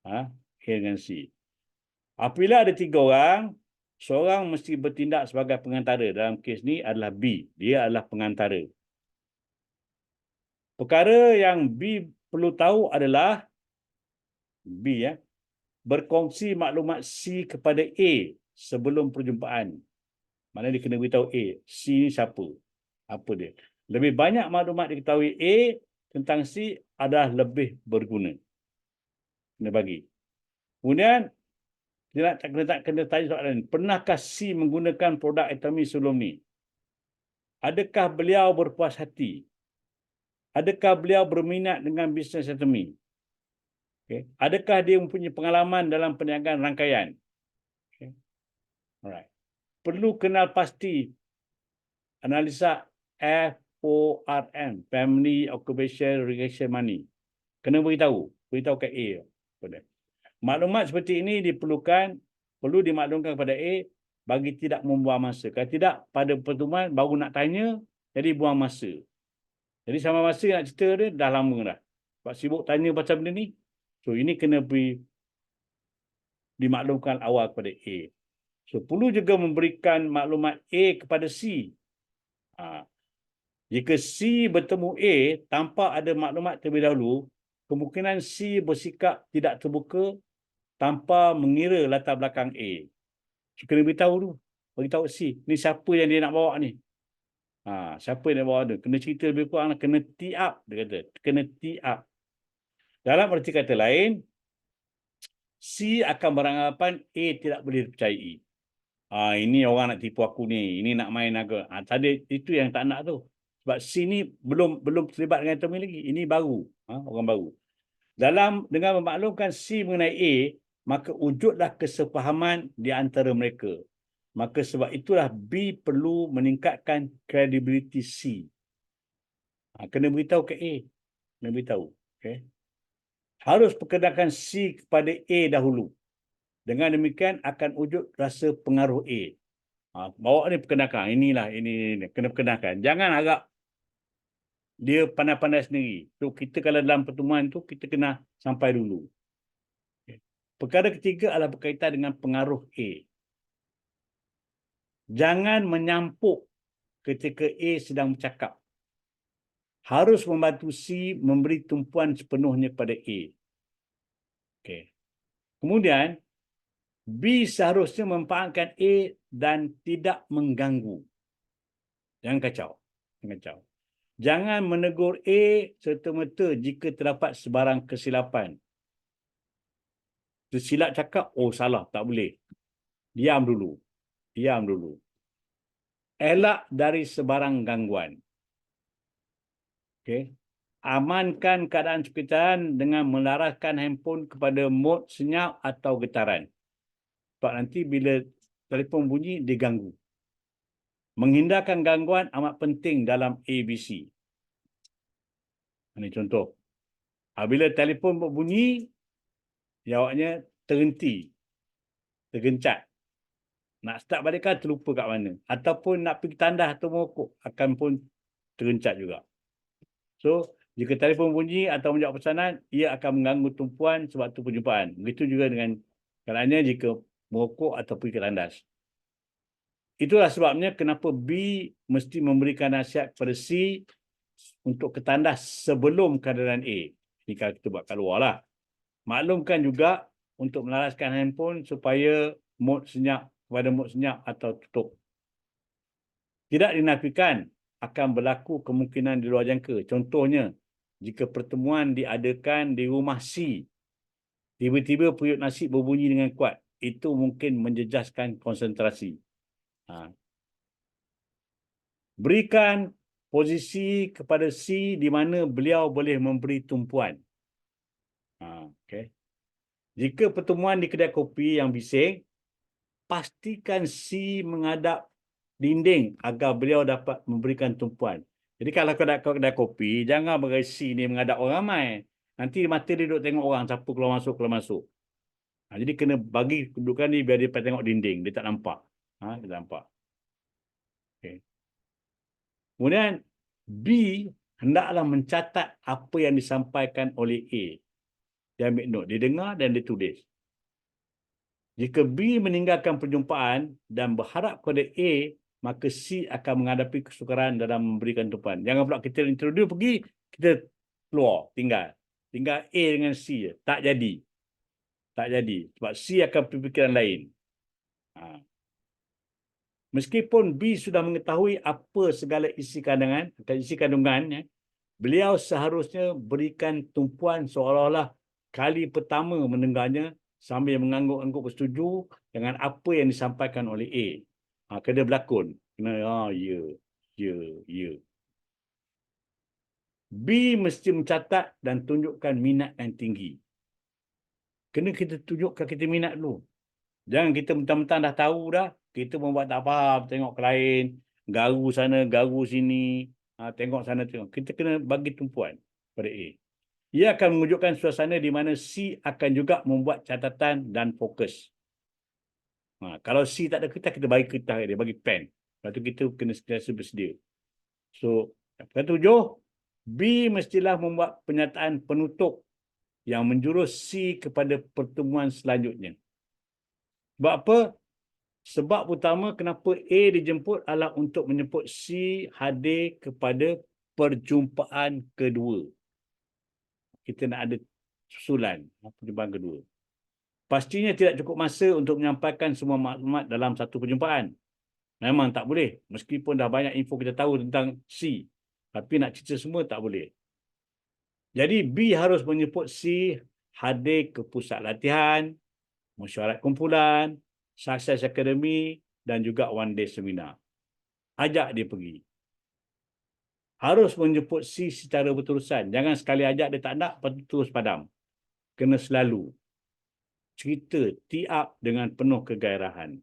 A dengan C. Apabila ada 3 orang, seorang mesti bertindak sebagai pengantara. Dalam kes ni adalah B. Dia adalah pengantara. Perkara yang B perlu tahu adalah B, berkongsi maklumat C kepada A sebelum perjumpaan. Maknanya dia kena beritahu A. C ni siapa? Apa dia? Lebih banyak maklumat diketahui A tentang C adalah lebih berguna. Kena bagi. Kemudian, dia nak kena tanya soalan. Pernahkah C menggunakan produk atomi sebelum ni? Adakah beliau berpuas hati? Adakah beliau berminat dengan bisnes atomi? Okay. Adakah dia mempunyai pengalaman dalam perniagaan rangkaian? Okay. Alright. Perlu kenal pasti analisa FORM, Family Occupation Relation Money. Kena beritahu. beritahu ke A. Maklumat seperti ini perlu dimaklumkan kepada A bagi tidak membuang masa. Kalau tidak, pada pertemuan baru nak tanya, jadi buang masa. Jadi sama masa nak cerita dia, dah lama dah. Sebab sibuk tanya pasal benda ni. So, ini kena dimaklumkan awal kepada A. So, perlu juga memberikan maklumat A kepada C. Jika C bertemu A tanpa ada maklumat terlebih dahulu, kemungkinan C bersikap tidak terbuka tanpa mengira latar belakang A. So, kena beritahu dulu. Beritahu C, ni siapa yang dia nak bawa ni? Siapa yang nak bawa tu? Kena cerita lebih kurang, kena tee up, dia kata. Kena tee up. Dalam erti kata lain, C akan beranggapan A tidak boleh dipercayai. Ini orang nak tipu aku ni. Ini nak main aku. Tadi itu yang tak nak tu. Sebab C ni belum terlibat dengan Tommy lagi. Ini baru. Orang baru. Dengan memaklumkan C mengenai A, maka wujudlah kesepahaman di antara mereka. Maka sebab itulah B perlu meningkatkan kredibiliti C. Kena beritahu ke A. Kena beritahu. Okay. Harus perkenalkan C kepada A dahulu. Dengan demikian akan wujud rasa pengaruh A. Bawa ni perkenalkan. Ini. Kena perkenalkan. Jangan agak dia pandai-pandai sendiri. So, kita kalau dalam pertemuan tu, kita kena sampai dulu. Okay. Perkara ketiga adalah berkaitan dengan pengaruh A. Jangan menyampuk ketika A sedang bercakap. Harus membantu C memberi tumpuan sepenuhnya kepada A. Okay. Kemudian, B seharusnya mempahamkan A dan tidak mengganggu. Jangan kacau. Jangan menegur A serta-merta jika terdapat sebarang kesilapan. Tersilap cakap, salah, tak boleh. Diam dulu. Elak dari sebarang gangguan. Okay. Amankan keadaan sekitaran dengan melaraskan handphone kepada mod senyap atau getaran. Sebab nanti bila telefon bunyi, dia ganggu. Menghindarkan gangguan amat penting dalam ABC. Ini contoh. Bila telefon berbunyi, jawabnya terhenti, tergencat. Nak start balik kan terlupa kat mana. Ataupun nak pergi tandas atau merokok, akan pun tergencat juga. So, jika telefon bunyi atau menjawab pesanan, ia akan mengganggu tumpuan sewaktu perjumpaan. Begitu juga dengan kalanya jika merokok atau pergi ke tandas. Itulah sebabnya kenapa B mesti memberikan nasihat kepada C untuk ke tandas sebelum kehadiran A. Ini kalau kita buat kat luar lah. Maklumkan juga untuk melaraskan handphone supaya mod senyap kepada mod senyap atau tutup. Tidak dinafikan akan berlaku kemungkinan di luar jangka. Contohnya, jika pertemuan diadakan di rumah C, tiba-tiba periuk nasi berbunyi dengan kuat, itu mungkin menjejaskan konsentrasi. Berikan posisi kepada C di mana beliau boleh memberi tumpuan. Okay. Jika pertemuan di kedai kopi yang bising, pastikan C menghadap dinding agar beliau dapat memberikan tumpuan. Jadi kalau kedai kopi, jangan bagi C ni menghadap orang ramai. Nanti mata dia duduk tengok orang, siapa keluar masuk. Jadi kena bagi kedudukan ni biar dia tengok dinding. Dia tak nampak. Dia tak nampak. Okay. Kemudian, B hendaklah mencatat apa yang disampaikan oleh A. Dia ambil note. Dia dengar dan dia tulis. Jika B meninggalkan perjumpaan dan berharap kepada A, maka C akan menghadapi kesukaran dalam memberikan tumpuan. Jangan pula kita introduce pergi, kita keluar, tinggal. Tinggal A dengan C je. Tak jadi. Sebab C akan berfikiran lain. Meskipun B sudah mengetahui apa segala isi kandungan, beliau seharusnya berikan tumpuan seolah-olah kali pertama mendengarnya sambil mengangguk-angguk bersetuju dengan apa yang disampaikan oleh A. Kena berlakon. Kena, ya. B mesti mencatat dan tunjukkan minat yang tinggi. Kena kita tunjukkan kita minat dulu. Jangan kita mentang-mentang dah tahu dah, kita membuat tak faham, tengok ke lain, garu sana, garu sini, tengok sana, tengok. Kita kena bagi tumpuan pada A. Ia akan mewujudkan suasana di mana C akan juga membuat catatan dan fokus. Kalau C tak ada kertas, kita bagi kertas dia, bagi pen. Lepas tu kita kena sentiasa bersedia. So, yang ketujuh, B mestilah membuat pernyataan penutup yang menjurus C kepada pertemuan selanjutnya. Sebab apa? Sebab utama kenapa A dijemput adalah untuk menjemput C hadir kepada perjumpaan kedua. Kita nak ada susulan perjumpaan kedua. Pastinya tidak cukup masa untuk menyampaikan semua maklumat dalam satu perjumpaan. Memang tak boleh. Meskipun dah banyak info kita tahu tentang C. Tapi nak cerita semua tak boleh. Jadi B harus menjemput C hadir ke pusat latihan, mesyuarat kumpulan, Success Academy dan juga one day seminar. Ajak dia pergi. Harus menjemput C secara berterusan. Jangan sekali ajak dia tak nak, lepas tu terus padam. Kena selalu. Cerita, tee up dengan penuh kegairahan.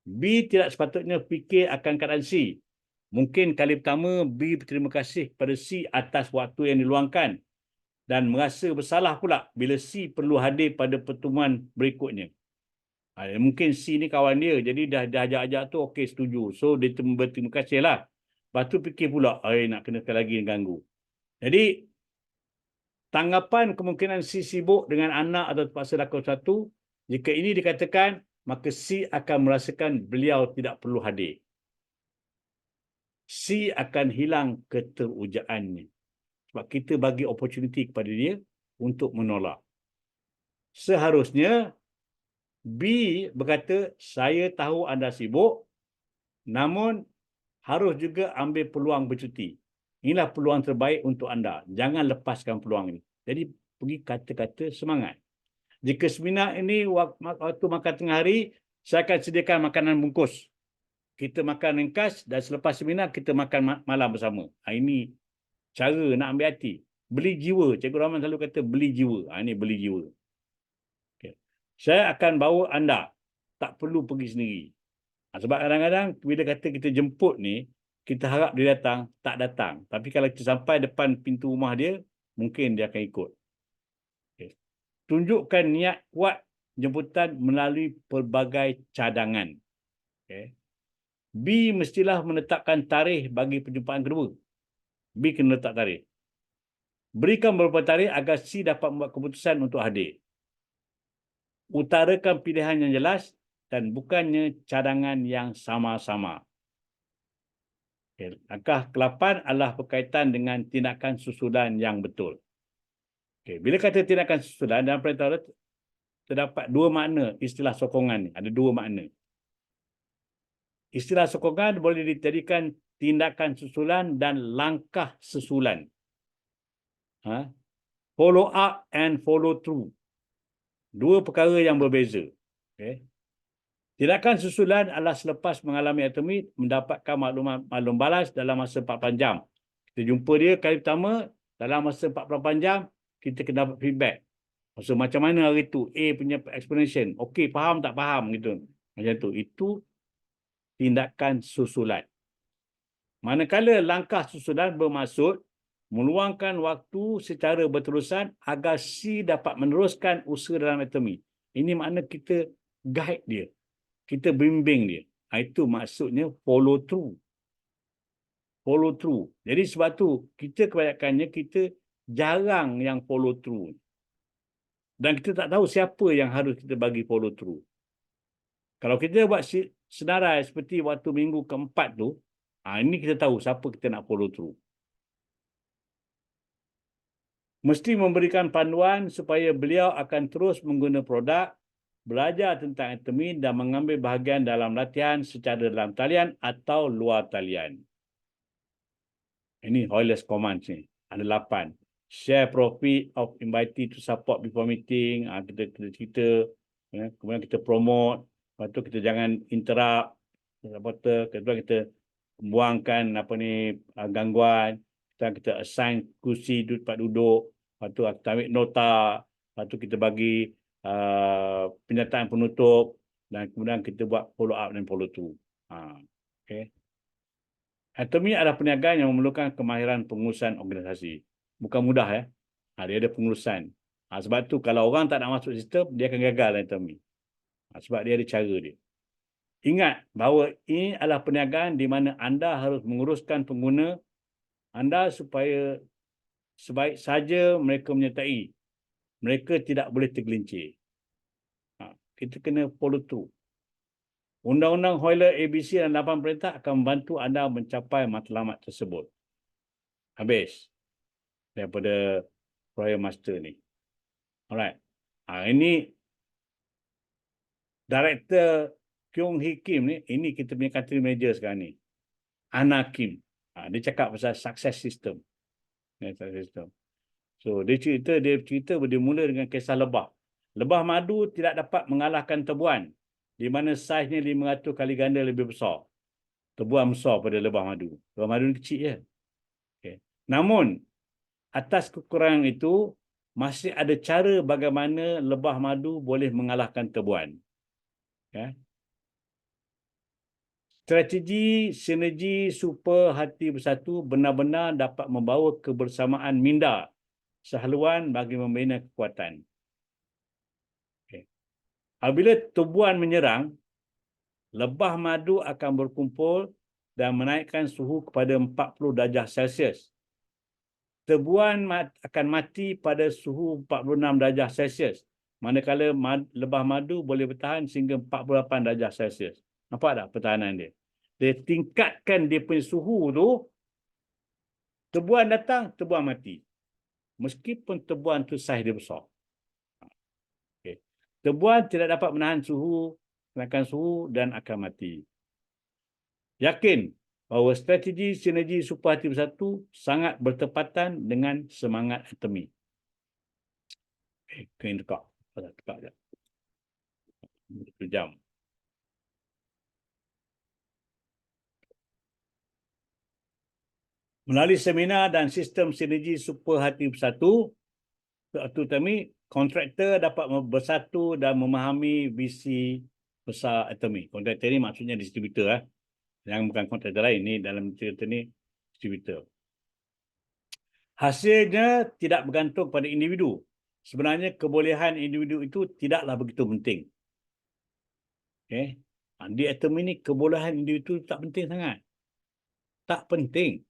B tidak sepatutnya fikir akan keadaan C. Mungkin kali pertama B berterima kasih kepada C atas waktu yang diluangkan dan merasa bersalah pula bila C perlu hadir pada pertemuan berikutnya. Mungkin C ni kawan dia, jadi dah ajak-ajak tu okey setuju. So dia berterima kasih lah. Lepas tu fikir pula, nak kena sekali lagi ganggu. Jadi tanggapan kemungkinan C sibuk dengan anak atau terpaksa lakukan sesuatu, jika ini dikatakan, maka C akan merasakan beliau tidak perlu hadir. C akan hilang keterujaannya. Sebab kita bagi opportunity kepada dia untuk menolak. Seharusnya B berkata, saya tahu anda sibuk, namun harus juga ambil peluang bercuti. Inilah peluang terbaik untuk anda. Jangan lepaskan peluang ini. Jadi pergi kata-kata semangat. Jika seminar ini waktu makan tengah hari, saya akan sediakan makanan bungkus. Kita makan ringkas dan selepas seminar kita makan malam bersama. Ini cara nak ambil hati. Beli jiwa. Cikgu Rahman selalu kata beli jiwa. Ini beli jiwa. Okay. Saya akan bawa anda. Tak perlu pergi sendiri. Sebab kadang-kadang bila kata kita jemput ni, kita harap dia datang, tak datang. Tapi kalau kita sampai depan pintu rumah dia, mungkin dia akan ikut. Okay. Tunjukkan niat kuat jemputan melalui pelbagai cadangan. Okay. B mestilah menetapkan tarikh bagi perjumpaan kedua. B kena letak tarikh. Berikan beberapa tarikh agar C dapat membuat keputusan untuk hadir. Utarakan pilihan yang jelas dan bukannya cadangan yang sama-sama. Okay. Langkah ke-8 adalah berkaitan dengan tindakan susulan yang betul. Okay. Bila kata tindakan susulan, dalam perintah terdapat dua makna istilah sokongan ni. Ada dua makna. Istilah sokongan boleh dijadikan tindakan susulan dan langkah susulan. Follow up and follow through. Dua perkara yang berbeza. Okay. Tindakan susulan adalah selepas mengalami atomi, mendapatkan maklum balas dalam masa 48 jam. Kita jumpa dia kali pertama, dalam masa 48 jam, kita kena dapat feedback. Maksud macam mana hari tu, A punya explanation. Okey, faham tak faham gitu. Macam tu. Itu tindakan susulan. Manakala langkah susulan bermaksud meluangkan waktu secara berterusan agar C dapat meneruskan usaha dalam atomi. Ini makna kita guide dia. Kita bimbing dia. Itu maksudnya follow through. Follow through. Jadi sebab tu, kita kebanyakannya kita jarang yang follow through. Dan kita tak tahu siapa yang harus kita bagi follow through. Kalau kita buat senarai seperti waktu minggu keempat tu, ini kita tahu siapa kita nak follow through. Mesti memberikan panduan supaya beliau akan terus mengguna produk, belajar tentang anatomi dan mengambil bahagian dalam latihan secara dalam talian atau luar talian. Ini Hoyle's Commands ni. Ada 8. Share profit of invitee to support before meeting. Kita cerita. Kemudian kita promote. Lepas tu kita jangan interrupt. Kemudian kita buangkan gangguan. Kita assign kursi tempat duduk. Lepas tu kita ambil nota. Lepas tu kita bagi penyataan penutup. Dan kemudian kita buat follow up dan follow through. Okay. Atomi adalah perniagaan yang memerlukan kemahiran pengurusan organisasi. Bukan mudah ya. Dia ada pengurusan. Sebab tu kalau orang tak nak masuk sistem, dia akan gagal anatomi. Sebab dia ada cara dia. Ingat bahawa ini adalah perniagaan di mana anda harus menguruskan pengguna anda supaya sebaik saja mereka menyertai. Mereka tidak boleh tergelincir. Kita kena follow through. Undang-undang Euler ABC dan 8 perintah akan membantu anda mencapai matlamat tersebut. Habis daripada Royal Master ni. Alright. Ini Director Kyung Hee Kim ni, ini kita punya country manager sekarang ni. Anna Kim. Dia cakap pasal success system. So, dia cerita bermula dengan kisah lebah. Lebah madu tidak dapat mengalahkan tebuan di mana saiznya 500 kali ganda lebih besar. Tebuan besar pada lebah madu. Lebah madu ni kecil je. Okay. Namun, atas kekurangan itu, masih ada cara bagaimana lebah madu boleh mengalahkan tebuan. Okay. Strategi sinergi super hati bersatu benar-benar dapat membawa kebersamaan minda sehaluan bagi membina kekuatan. Okay. Apabila tebuan menyerang, lebah madu akan berkumpul dan menaikkan suhu kepada 40 darjah Celsius. Tebuan akan mati pada suhu 46 darjah Celsius. Manakala lebah madu boleh bertahan sehingga 48 darjah Celsius. Nampak tak pertahanan dia? Dia tingkatkan dia punya suhu tu. Tebuan datang, tebuan mati. Meskipun tebuan tu saiz dia besar. Okay. Tebuan tidak dapat menahan suhu, menaikkan suhu dan akan mati. Yakin bahawa strategi sinergi super hati bersatu sangat bertepatan dengan semangat atomi. Kena tekak. Tekak je. 1 jam. Melalui seminar dan sistem sinergi super hati bersatu, atomi, kontraktor dapat bersatu dan memahami visi besar atomi. Kontraktor ni maksudnya distributor. Yang bukan kontraktor lain. Ni dalam cerita ni distributor. Hasilnya tidak bergantung pada individu. Sebenarnya kebolehan individu itu tidaklah begitu penting. Okay. Di atomi ni kebolehan individu tak penting sangat. Tak penting.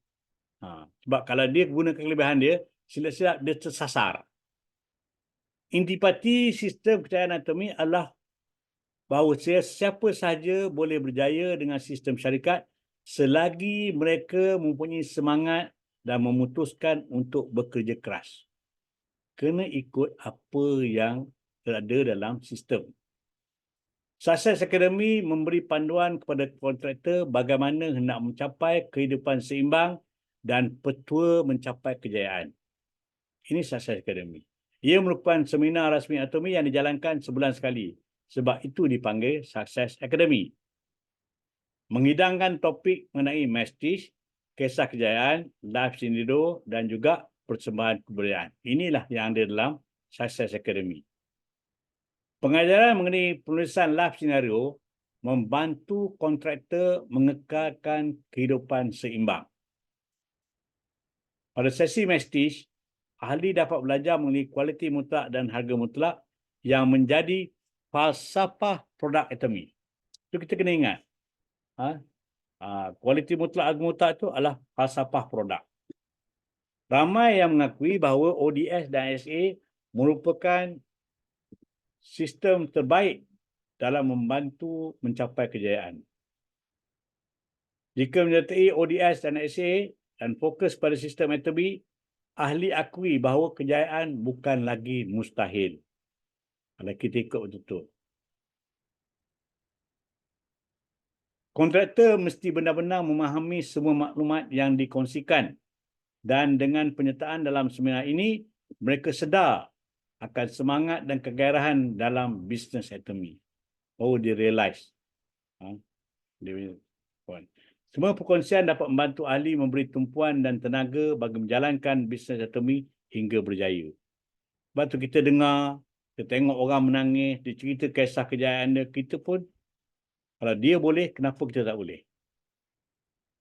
Sebab kalau dia gunakan kelebihan dia, silap-silap dia tersasar. Intipati sistem kejayaan atomi adalah bahawa siapa sahaja boleh berjaya dengan sistem syarikat selagi mereka mempunyai semangat dan memutuskan untuk bekerja keras. Kena ikut apa yang ada dalam sistem. Success Academy memberi panduan kepada kontraktor bagaimana hendak mencapai kehidupan seimbang dan petua mencapai kejayaan. Ini Success Academy. Ia merupakan seminar rasmi atomi yang dijalankan sebulan sekali. Sebab itu dipanggil Success Academy. Menghidangkan topik mengenai mestis, kisah kejayaan, life scenario dan juga persembahan kebudayaan. Inilah yang ada dalam Success Academy. Pengajaran mengenai penulisan life scenario membantu kontraktor mengekalkan kehidupan seimbang. Pada sesi mestis, ahli dapat belajar mengenai kualiti mutlak dan harga mutlak yang menjadi falsafah produk atomi. Itu kita kena ingat. Kualiti mutlak, harga mutlak itu adalah falsafah produk. Ramai yang mengakui bahawa ODS dan SA merupakan sistem terbaik dalam membantu mencapai kejayaan. Jika menyertai ODS dan SA dan fokus pada sistem atomi, ahli akui bahawa kejayaan bukan lagi mustahil. Kalau kita ikut betul-betul. Kontraktor mesti benar-benar memahami semua maklumat yang dikongsikan dan dengan penyertaan dalam seminar ini, mereka sedar akan semangat dan kegairahan dalam bisnes atomi. Oh, dia realise. Semua perkongsian dapat membantu ahli memberi tumpuan dan tenaga bagi menjalankan bisnes atomi hingga berjaya. Sebab tu kita dengar, kita tengok orang menangis, dia cerita kisah kejayaan dia, kita pun, kalau dia boleh, kenapa kita tak boleh?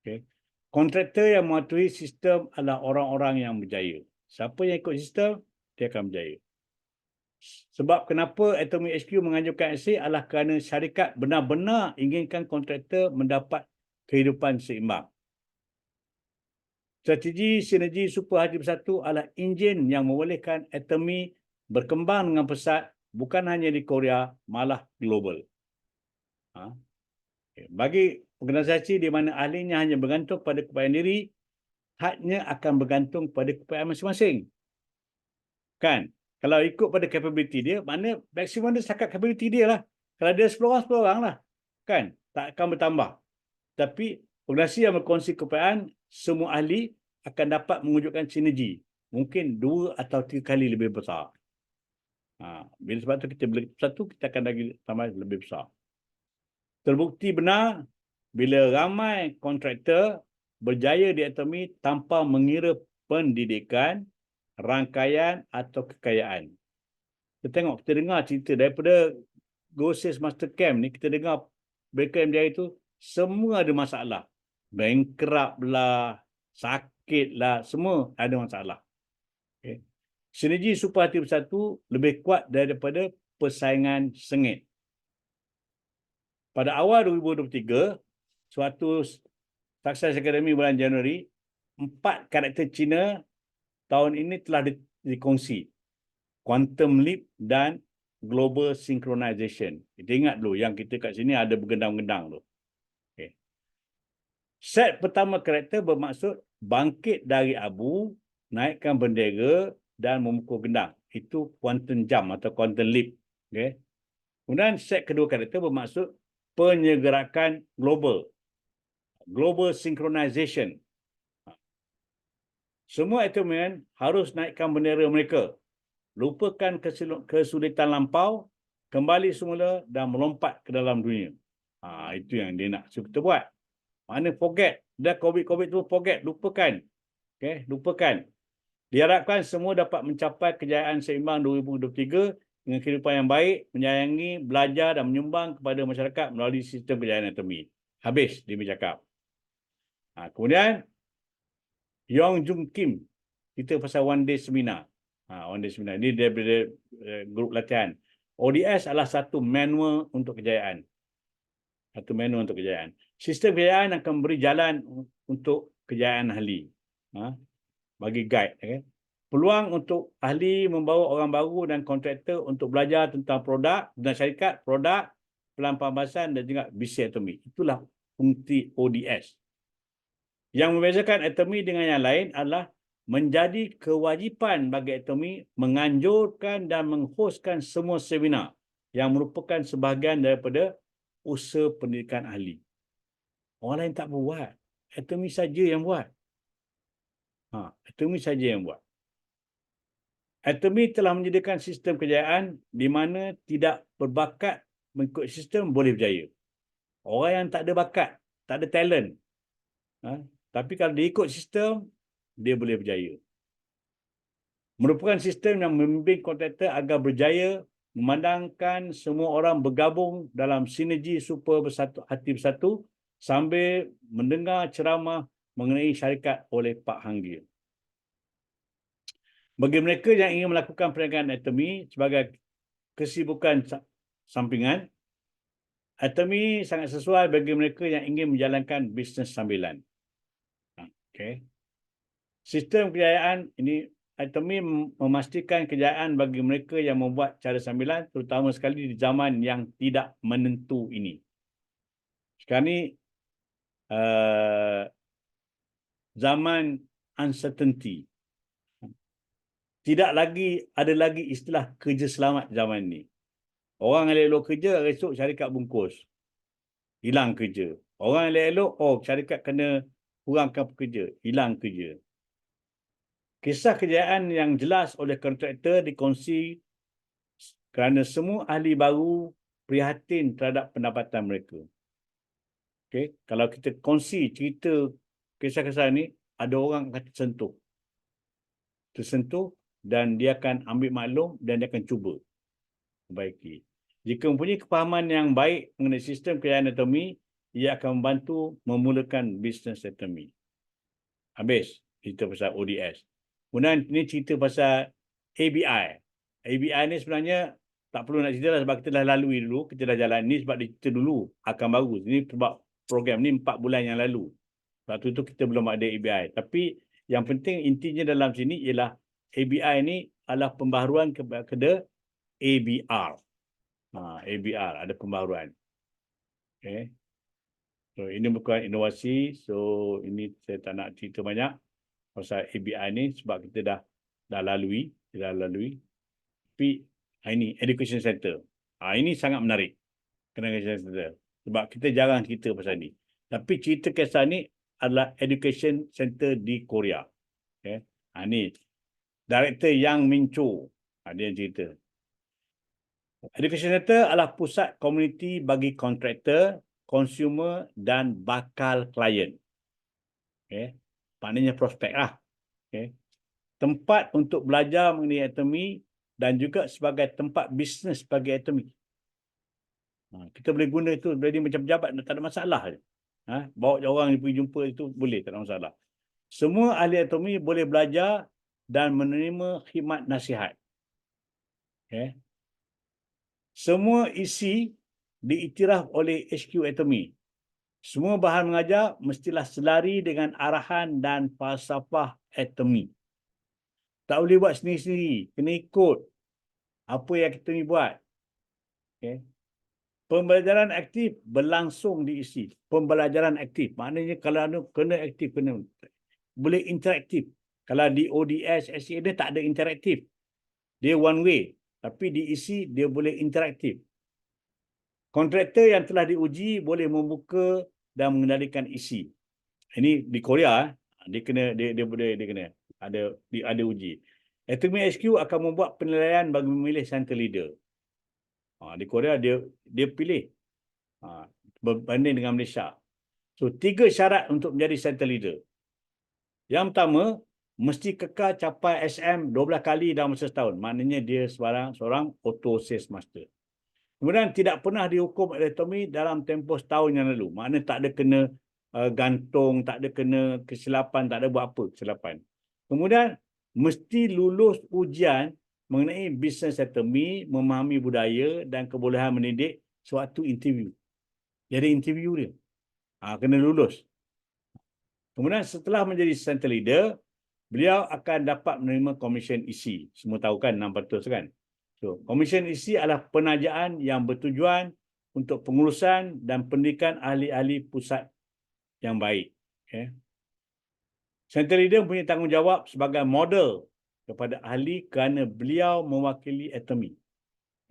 Okay. Kontraktor yang mematuhi sistem adalah orang-orang yang berjaya. Siapa yang ikut sistem, dia akan berjaya. Sebab kenapa Atomic HQ mengajukan SA adalah kerana syarikat benar-benar inginkan kontraktor mendapat kehidupan seimbang. Strategi sinergi super hati bersatu adalah enjin yang membolehkan Atomic berkembang dengan pesat bukan hanya di Korea, malah global. Bagi organisasi di mana ahlinya hanya bergantung pada keupayaan diri, haknya akan bergantung pada keupayaan masing-masing. Kan? Kalau ikut pada capability dia, maknanya maksimum dia setakat capability dia lah. Kalau dia 10 orang, 10 orang lah. Kan? Tak akan bertambah. Tapi organisasi yang berkongsi keupayaan, semua ahli akan dapat mewujudkan sinergi. Mungkin 2 atau 3 kali lebih besar. Bila sebab tu kita beli satu, kita akan lagi tambah lebih besar. Terbukti benar bila ramai kontraktor berjaya di Atomic tanpa mengira pendidikan, rangkaian atau kekayaan. Kita dengar cerita daripada Go Sales Master Camp ni, kita dengar mereka yang berjaya itu semua ada masalah. Bankrupt lah, sakit lah, semua ada masalah. Okay. Sinergi super hati bersatu lebih kuat daripada persaingan sengit. Pada awal 2023, suatu Success Academy bulan Januari, 4 karakter Cina tahun ini telah dikongsi. Quantum Leap dan Global Synchronization. Kita ingat dulu yang kita kat sini ada bergendang-gendang tu. Okay. Set pertama karakter bermaksud bangkit dari abu, naikkan bendera dan memukul gendang. Itu Quantum Jump atau Quantum Leap. Okay. Kemudian set kedua karakter bermaksud penyegerakan global. Global Synchronization. Semua Atomian harus naikkan bendera mereka. Lupakan kesulitan lampau, kembali semula dan melompat ke dalam dunia. Itu yang dia nak suruh kita buat. Mana forget. Dah COVID tu forget. Lupakan. Okay, lupakan. Diharapkan semua dapat mencapai kejayaan seimbang 2023 dengan kehidupan yang baik, menyayangi, belajar dan menyumbang kepada masyarakat melalui sistem kejayaan Atomic. Habis dia bercakap. Kemudian, Yong Jung Kim, kita pasal one day seminar. One day seminar. Ini daripada grup latihan. ODS adalah satu manual untuk kejayaan. Satu manual untuk kejayaan. Sistem kejayaan akan beri jalan untuk kejayaan ahli. Bagi guide. Okay? Peluang untuk ahli membawa orang baru dan kontraktor untuk belajar tentang produk, tentang syarikat, produk, pelan pembahasan dan juga bisnes Atomic. Itulah fungsi ODS. Yang membezakan Atomic dengan yang lain adalah menjadi kewajipan bagi Atomic menganjurkan dan menghostkan semua seminar yang merupakan sebahagian daripada usaha pendidikan ahli. Orang lain tak buat. Atomic saja yang buat. Atomic saja yang buat. Atomic telah menyediakan sistem kejayaan di mana tidak berbakat mengikut sistem boleh berjaya. Orang yang tak ada bakat, tak ada talent, tapi kalau dia ikut sistem, dia boleh berjaya. Merupakan sistem yang membimbing kontraktor agar berjaya, memandangkan semua orang bergabung dalam sinergi super bersatu hati bersatu sambil mendengar ceramah mengenai syarikat oleh Pak Hanggia. Bagi mereka yang ingin melakukan perniagaan Atomic sebagai kesibukan sampingan, Atomic sangat sesuai bagi mereka yang ingin menjalankan bisnes sambilan. Okay. Sistem kejayaan ini, Atomic memastikan kejayaan bagi mereka yang membuat cara sambilan, terutama sekali di zaman yang tidak menentu ini. Sekarang ni, zaman uncertainty. Tidak ada lagi istilah kerja selamat zaman ni. Orang elok-elok kerja, esok syarikat bungkus. Hilang kerja. Orang elok-elok, syarikat kena kurangkan pekerja. Hilang kerja. Kisah kejayaan yang jelas oleh kontraktor dikongsi kerana semua ahli baru prihatin terhadap pendapatan mereka. Okay? Kalau kita kongsi cerita kisah-kisah ni, ada orang akan tersentuh dan dia akan ambil maklum dan dia akan cuba perbaiki. Jika mempunyai kefahaman yang baik mengenai sistem kejayaan Atomic, ia akan membantu memulakan bisnes Atomic. Habis cerita pasal ODS. Kemudian ini cerita pasal ABI. ABI ni sebenarnya tak perlu nak cerita lah sebab kita dah lalui dulu, kita dah jalan ni sebab kita dulu akan baru. Ini sebab program ni 4 bulan yang lalu. Sebab tu kita belum ada ABI. Tapi yang penting intinya dalam sini ialah ABI ni adalah pembaharuan kepada ABR. ABR ada pembaharuan. Okay. So ini bukan inovasi. So ini saya tak nak cerita banyak pasal ABI ni sebab kita dah lalui. Tapi ini education center. Ini sangat menarik. Education center. Sebab kita jarang cerita pasal ni. Tapi cerita kisah ni adalah education center di Korea. Okay. Ni Director Yang Min Cho. Dia yang cerita. Education center adalah pusat komuniti bagi kontraktor, consumer dan bakal klien. Okay. Maknanya prospek lah. Okay. Tempat untuk belajar mengenai anatomi dan juga sebagai tempat bisnes bagi anatomi. Kita boleh guna itu jadi macam pejabat, tak ada masalah. Bawa orang pergi jumpa itu boleh, tak ada masalah. Semua ahli anatomi boleh belajar dan menerima khidmat nasihat. Okay. Semua isi diiktiraf oleh HQ Anatomi. Semua bahan mengajar mestilah selari dengan arahan dan falsafah anatomi. Tak boleh buat sendiri-sendiri. Kena ikut apa yang kita ni buat. Okay. Pembelajaran aktif berlangsung diisi. Pembelajaran aktif. Maknanya kalau kena aktif, kena boleh interaktif. Kalau di ODS, SCA dia tak ada interaktif. Dia one way. Tapi diisi dia boleh interaktif. Kontraktor yang telah diuji boleh membuka dan mengendalikan isi. Ini di Korea, dia kena ada uji. Anatomi HQ akan membuat penilaian bagi memilih center leader. Di Korea dia pilih berbanding dengan Malaysia. So 3 syarat untuk menjadi center leader. Yang pertama, mesti kekal capai SM 12 kali dalam masa setahun. Maknanya dia seorang auto sales master. Kemudian tidak pernah dihukum anatomi dalam tempoh setahun yang lalu. Maknanya tak ada kena gantung, tak ada kena kesilapan, tak ada buat apa kesilapan. Kemudian mesti lulus ujian mengenai business anatomy, memahami budaya dan kebolehan mendidik sewaktu interview. Jadi interview dia. Kena lulus. Kemudian setelah menjadi center leader, beliau akan dapat menerima komisen isi. Semua tahu kan 6% kan? So, komisen isi adalah penajaan yang bertujuan untuk pengurusan dan pendidikan ahli-ahli pusat yang baik. Okay. Center leader mempunyai tanggungjawab sebagai model kepada ahli kerana beliau mewakili anatomi.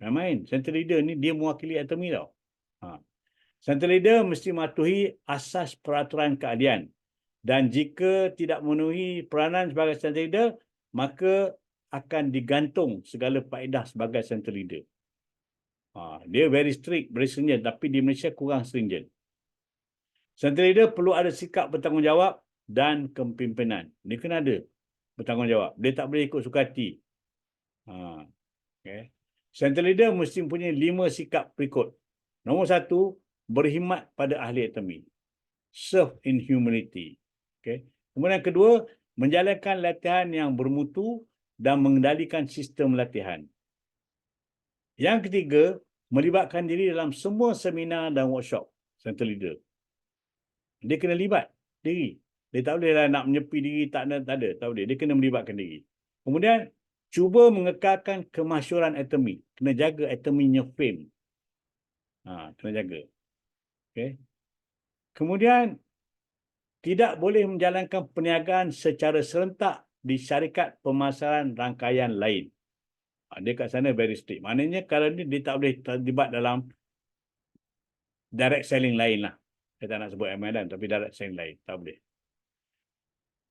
Main, center leader ni dia mewakili anatomi tau. Center leader mesti mematuhi asas peraturan keahlian. Dan jika tidak memenuhi peranan sebagai center leader, maka akan digantung segala faedah sebagai center leader. Dia very strict, very stringent, tapi di Malaysia kurang stringent. Center leader perlu ada sikap bertanggungjawab dan kepimpinan. Dia kena ada bertanggungjawab. Dia tak boleh ikut suka hati. Okay. Center leader mesti mempunyai 5 sikap berikut. Nombor 1, berkhidmat pada ahli anatomi. Serve in humanity. Okay. Kemudian kedua, menjalankan latihan yang bermutu dan mengendalikan sistem latihan. Yang ketiga, melibatkan diri dalam semua seminar dan workshop center leader. Dia kena libat diri. Dia tak boleh lah nak menyepi diri, tak ada. Tak boleh. Dia kena melibatkan diri. Kemudian, cuba mengekalkan kemasyhuran anatomi. Kena jaga anatominya fame. Kena jaga. Okay. Kemudian, tidak boleh menjalankan perniagaan secara serentak di syarikat pemasaran rangkaian lain. Dia kat sana very strict. Maknanya kalau dia tak boleh terlibat dalam direct selling lain lah. Saya tak nak sebut MLM, tapi direct selling lain. Tak boleh.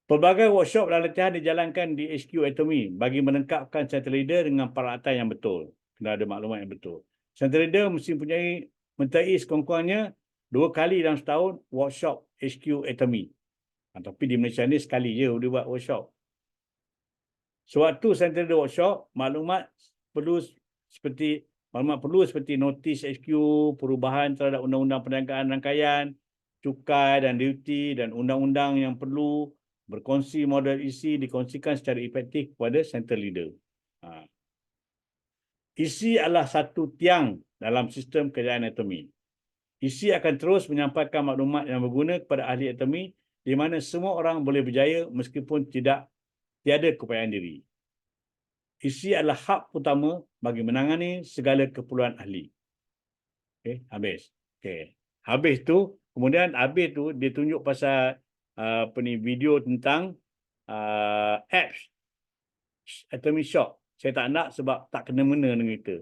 Pelbagai workshop dan latihan dijalankan di HQ Anatomi bagi melengkapkan center leader dengan peralatan yang betul. Kena ada maklumat yang betul. Center leader mesti menyertai sekurang-kurangnya 2 kali dalam setahun workshop HQ Anatomi. Tapi di Malaysia ni sekali je dia buat workshop. Sewaktu center leader workshop, maklumat perlu seperti notis HQ, perubahan terhadap undang-undang perniagaan rangkaian, cukai dan duty dan undang-undang yang perlu, berkongsi model isi dikongsikan secara efektif kepada center leader. Isi adalah satu tiang dalam sistem kerjaan anatomi. Isi akan terus menyampaikan maklumat yang berguna kepada ahli anatomi di mana semua orang boleh berjaya meskipun tiada keupayaan diri. Isi adalah hak utama bagi menangani segala keperluan ahli. Okey, habis. Okey. Kemudian habis tu dia tunjuk pasal video tentang apps anatomy shop. Saya tak nak sebab tak kena-mena dengan kita.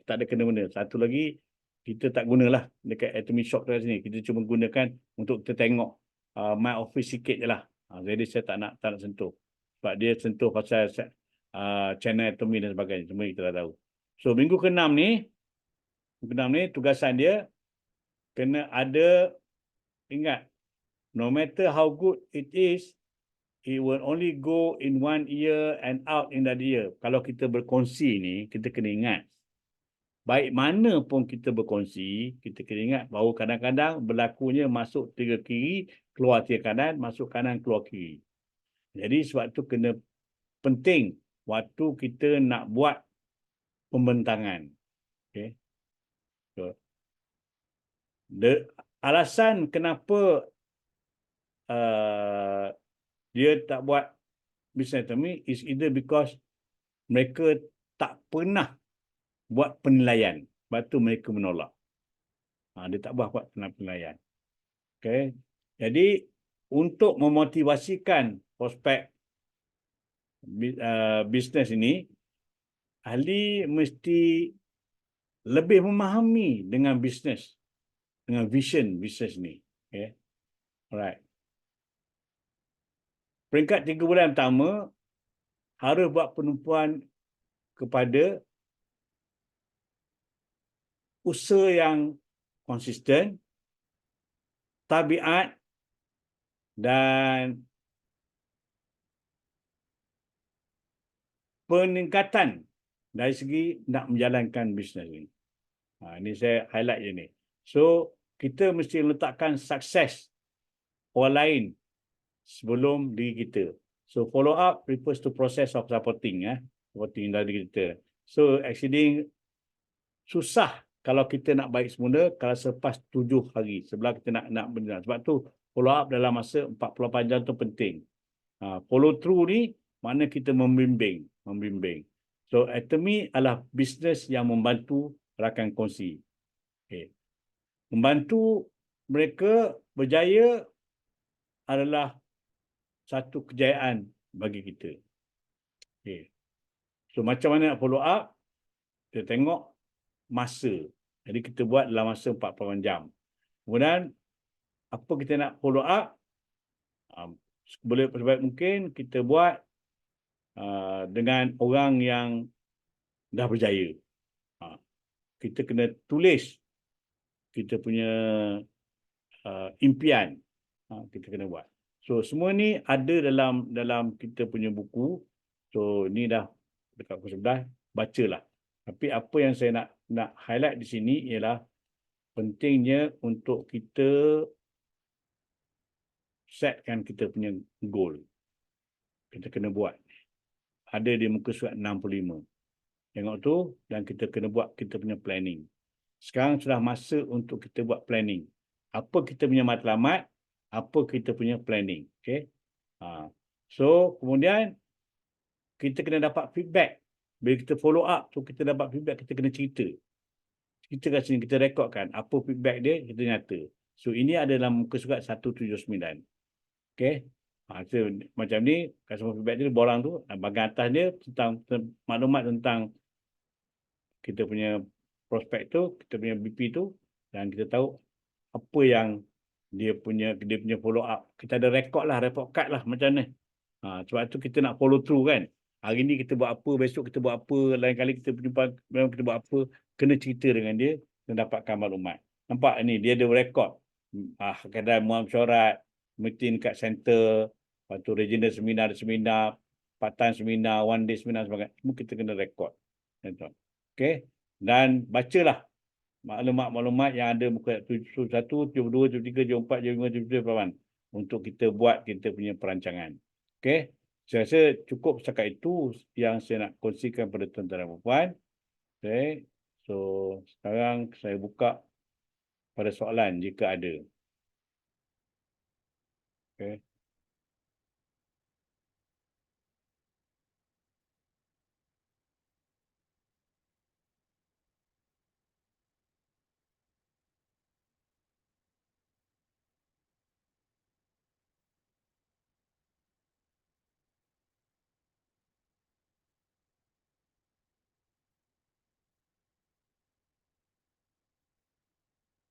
Tak ada kena-mena. Satu lagi, kita tak gunalah dekat anatomy shop dekat sini. Kita cuma gunakan untuk kita tengok my office sikit je lah. Jadi saya tak nak sentuh. Sebab dia sentuh pasal channel anatomy dan sebagainya. Semua kita dah tahu. So minggu ke-6 ni, tugasan dia kena ada, ingat, no matter how good it is, it will only go in one ear and out in the other ear. Kalau kita berkongsi ni, kita kena ingat. Baik mana pun kita berkongsi, kita kena ingat bahawa kadang-kadang berlakunya masuk tiga kiri, keluar tiga kanan, masuk kanan, keluar kiri. Jadi sebab tu kena penting waktu kita nak buat pembentangan. Okay. So, alasan kenapa dia tak buat business anatomy is either because mereka tak pernah buat penilaian. Sebab tu mereka menolak. Dia tak buat penilaian. Okay. Jadi, untuk memotivasikan prospek bisnes ini, ahli mesti lebih memahami dengan bisnes, dengan vision bisnes ini. Okay. Alright. Peringkat 3 bulan pertama, harus buat penumpuan kepada usaha yang konsisten, tabiat dan peningkatan dari segi nak menjalankan bisnes ini. Ini saya highlight je ni. So, kita mesti letakkan sukses orang lain sebelum diri kita. So, follow up refers to process of supporting. Supporting dari kita. So, exceeding susah kalau kita nak baik semula kalau selepas 7 hari. Sebelah kita nak benar. Sebab tu, follow up dalam masa 48 jam tu penting. Follow through ni, mana kita membimbing. So, anatomy adalah bisnes yang membantu rakan kongsi. Okay. Membantu mereka berjaya adalah satu kejayaan bagi kita. Okay. So, macam mana nak follow up? Kita tengok masa. Jadi, kita buat dalam masa 48 jam. Kemudian, apa kita nak follow up? Boleh sebaik mungkin kita buat dengan orang yang dah berjaya. Kita kena tulis kita punya impian. Kita kena buat. So, semua ni ada dalam kita punya buku. So, ni dah dekat pukul 11. Bacalah. Tapi apa yang saya nak highlight di sini ialah pentingnya untuk kita setkan kita punya goal. Kita kena buat. Ada di muka surat 65. Tengok tu dan kita kena buat kita punya planning. Sekarang sudah masa untuk kita buat planning. Apa kita punya matlamat, apa kita punya planning. Okay? So, kemudian kita kena dapat feedback. Bila kita follow up tu, kita dapat feedback, kita kena cerita. Kita kat sini, kita rekodkan apa feedback dia, kita nyata. So, ini ada dalam muka surat 179. Okay? So, macam ni, customer feedback dia, borang tu, bahagian atas dia, tentang maklumat tentang kita punya prospek tu, kita punya BP tu, dan kita tahu apa yang dia punya follow up. Kita ada rekod lah, report card lah macam ni. Sebab tu kita nak follow through kan. Hari ni kita buat apa, besok kita buat apa, lain kali kita berjumpa, kita buat apa, kena cerita dengan dia dan dapatkan maklumat. Nampak ni, dia ada rekod. Kadang muam syarat, meeting kat center, lepas tu regional seminar, part-time seminar, one day seminar sebagainya. Semua kita kena rekod. Okay. Dan bacalah maklumat-maklumat yang ada muka 71, 72, 73, 74, 75, 77 untuk kita buat kita punya perancangan. Okay. Saya rasa cukup setakat itu yang saya nak kongsikan pada tuan-tuan dan puan. Okay. So, sekarang saya buka pada soalan jika ada. Okay.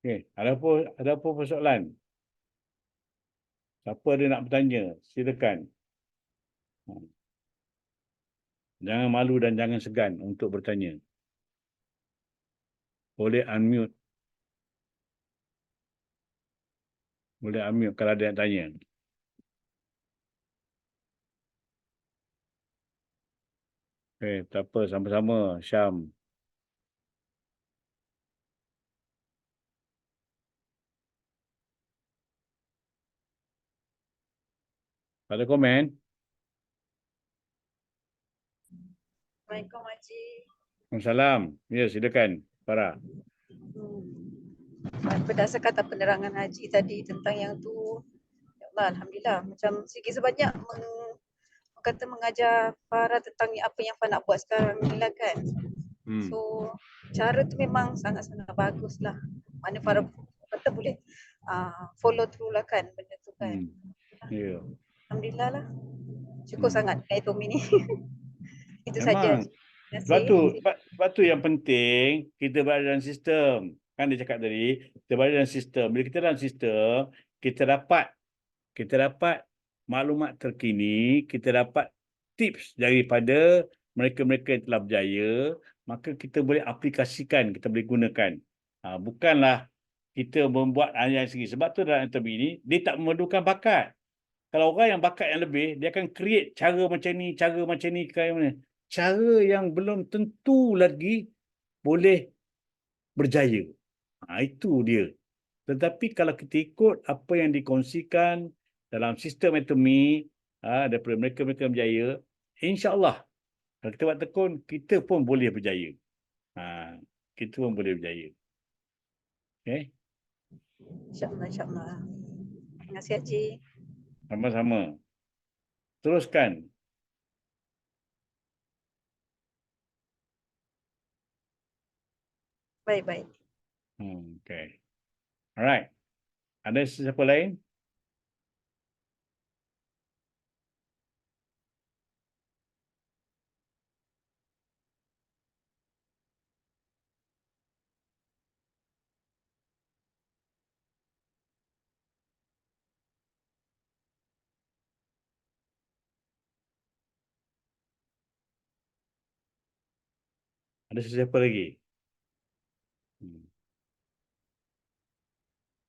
Okay. Ada apa persoalan? Siapa ada nak bertanya? Silakan. Jangan malu dan jangan segan untuk bertanya. Boleh unmute. Boleh unmute kalau ada yang tanya. Okay, tak apa. Sama-sama. Syam. Ada komen? Assalamualaikum Haji. Waalaikumsalam. Ya, silakan. Farah. Berdasarkan kata penerangan Haji tadi tentang yang tu, ya Allah, Alhamdulillah. Macam sikit sebanyak kata mengajar Farah tentang apa yang Farah nak buat sekarang ni lah kan. So, cara tu memang sangat-sangat bagus lah. Mana Farah kata boleh follow through lah kan benda tu kan. Ya. Alhamdulillah lah. Cukup sangat dengan Itomi ni. Itu saja. Memang. Sebab tu yang penting kita berada dalam sistem. Kan dia cakap tadi, kita berada dalam sistem. Bila kita dalam sistem, kita dapat maklumat terkini, kita dapat tips daripada mereka-mereka yang telah berjaya, maka kita boleh aplikasikan, kita boleh gunakan. Bukanlah kita membuat hanya sendiri. Sebab tu dalam interview ini, dia tak memerlukan bakat. Kalau orang yang bakat yang lebih, dia akan create cara macam ni, kayak mana. Cara yang belum tentu lagi boleh berjaya. Itu dia. Tetapi kalau kita ikut apa yang dikongsikan dalam sistem atomi daripada mereka-mereka berjaya, insya-Allah kalau kita buat tekun, kita pun boleh berjaya. Kita pun boleh berjaya. Okay? InsyaAllah, insyaAllah. Terima kasih Haji. Sama-sama. Teruskan. Baik-baik. Okay. Alright. Ada sesiapa lain? Ada sesiapa lagi?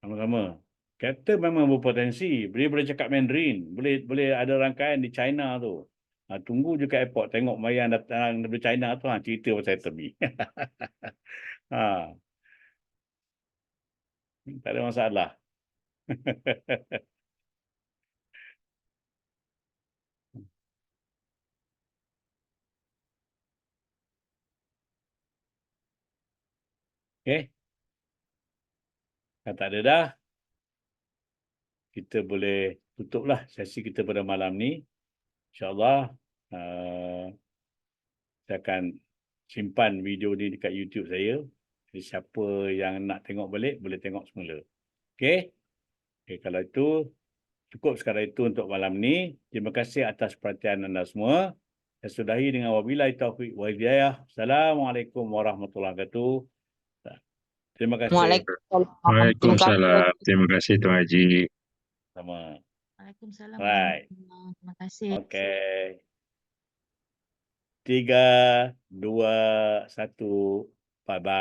Sama-sama. Kata memang berpotensi. Dia boleh cakap Mandarin. Boleh ada rangkaian di China tu. Tunggu je kat airport. Tengok Mayan datang dari China tu. Cerita pasal terbih. Tak ada masalah. Okay. Kalau tak ada dah, kita boleh tutuplah sesi kita pada malam ni. InsyaAllah, saya akan simpan video ni dekat YouTube saya. Jadi siapa yang nak tengok balik, boleh tengok semula. Okay. Okay, kalau itu, cukup sekadar itu untuk malam ni. Terima kasih atas perhatian anda semua. Saya sudahi dengan wabillahi taufiq wal hidayah. Assalamualaikum warahmatullahi wabarakatuh. Terima kasih. Waalaikumsalam. Terima kasih Tuan Haji. Sama. Waalaikumsalam. Right. Terima kasih. Okay. 3, 2, 1. Bye-bye.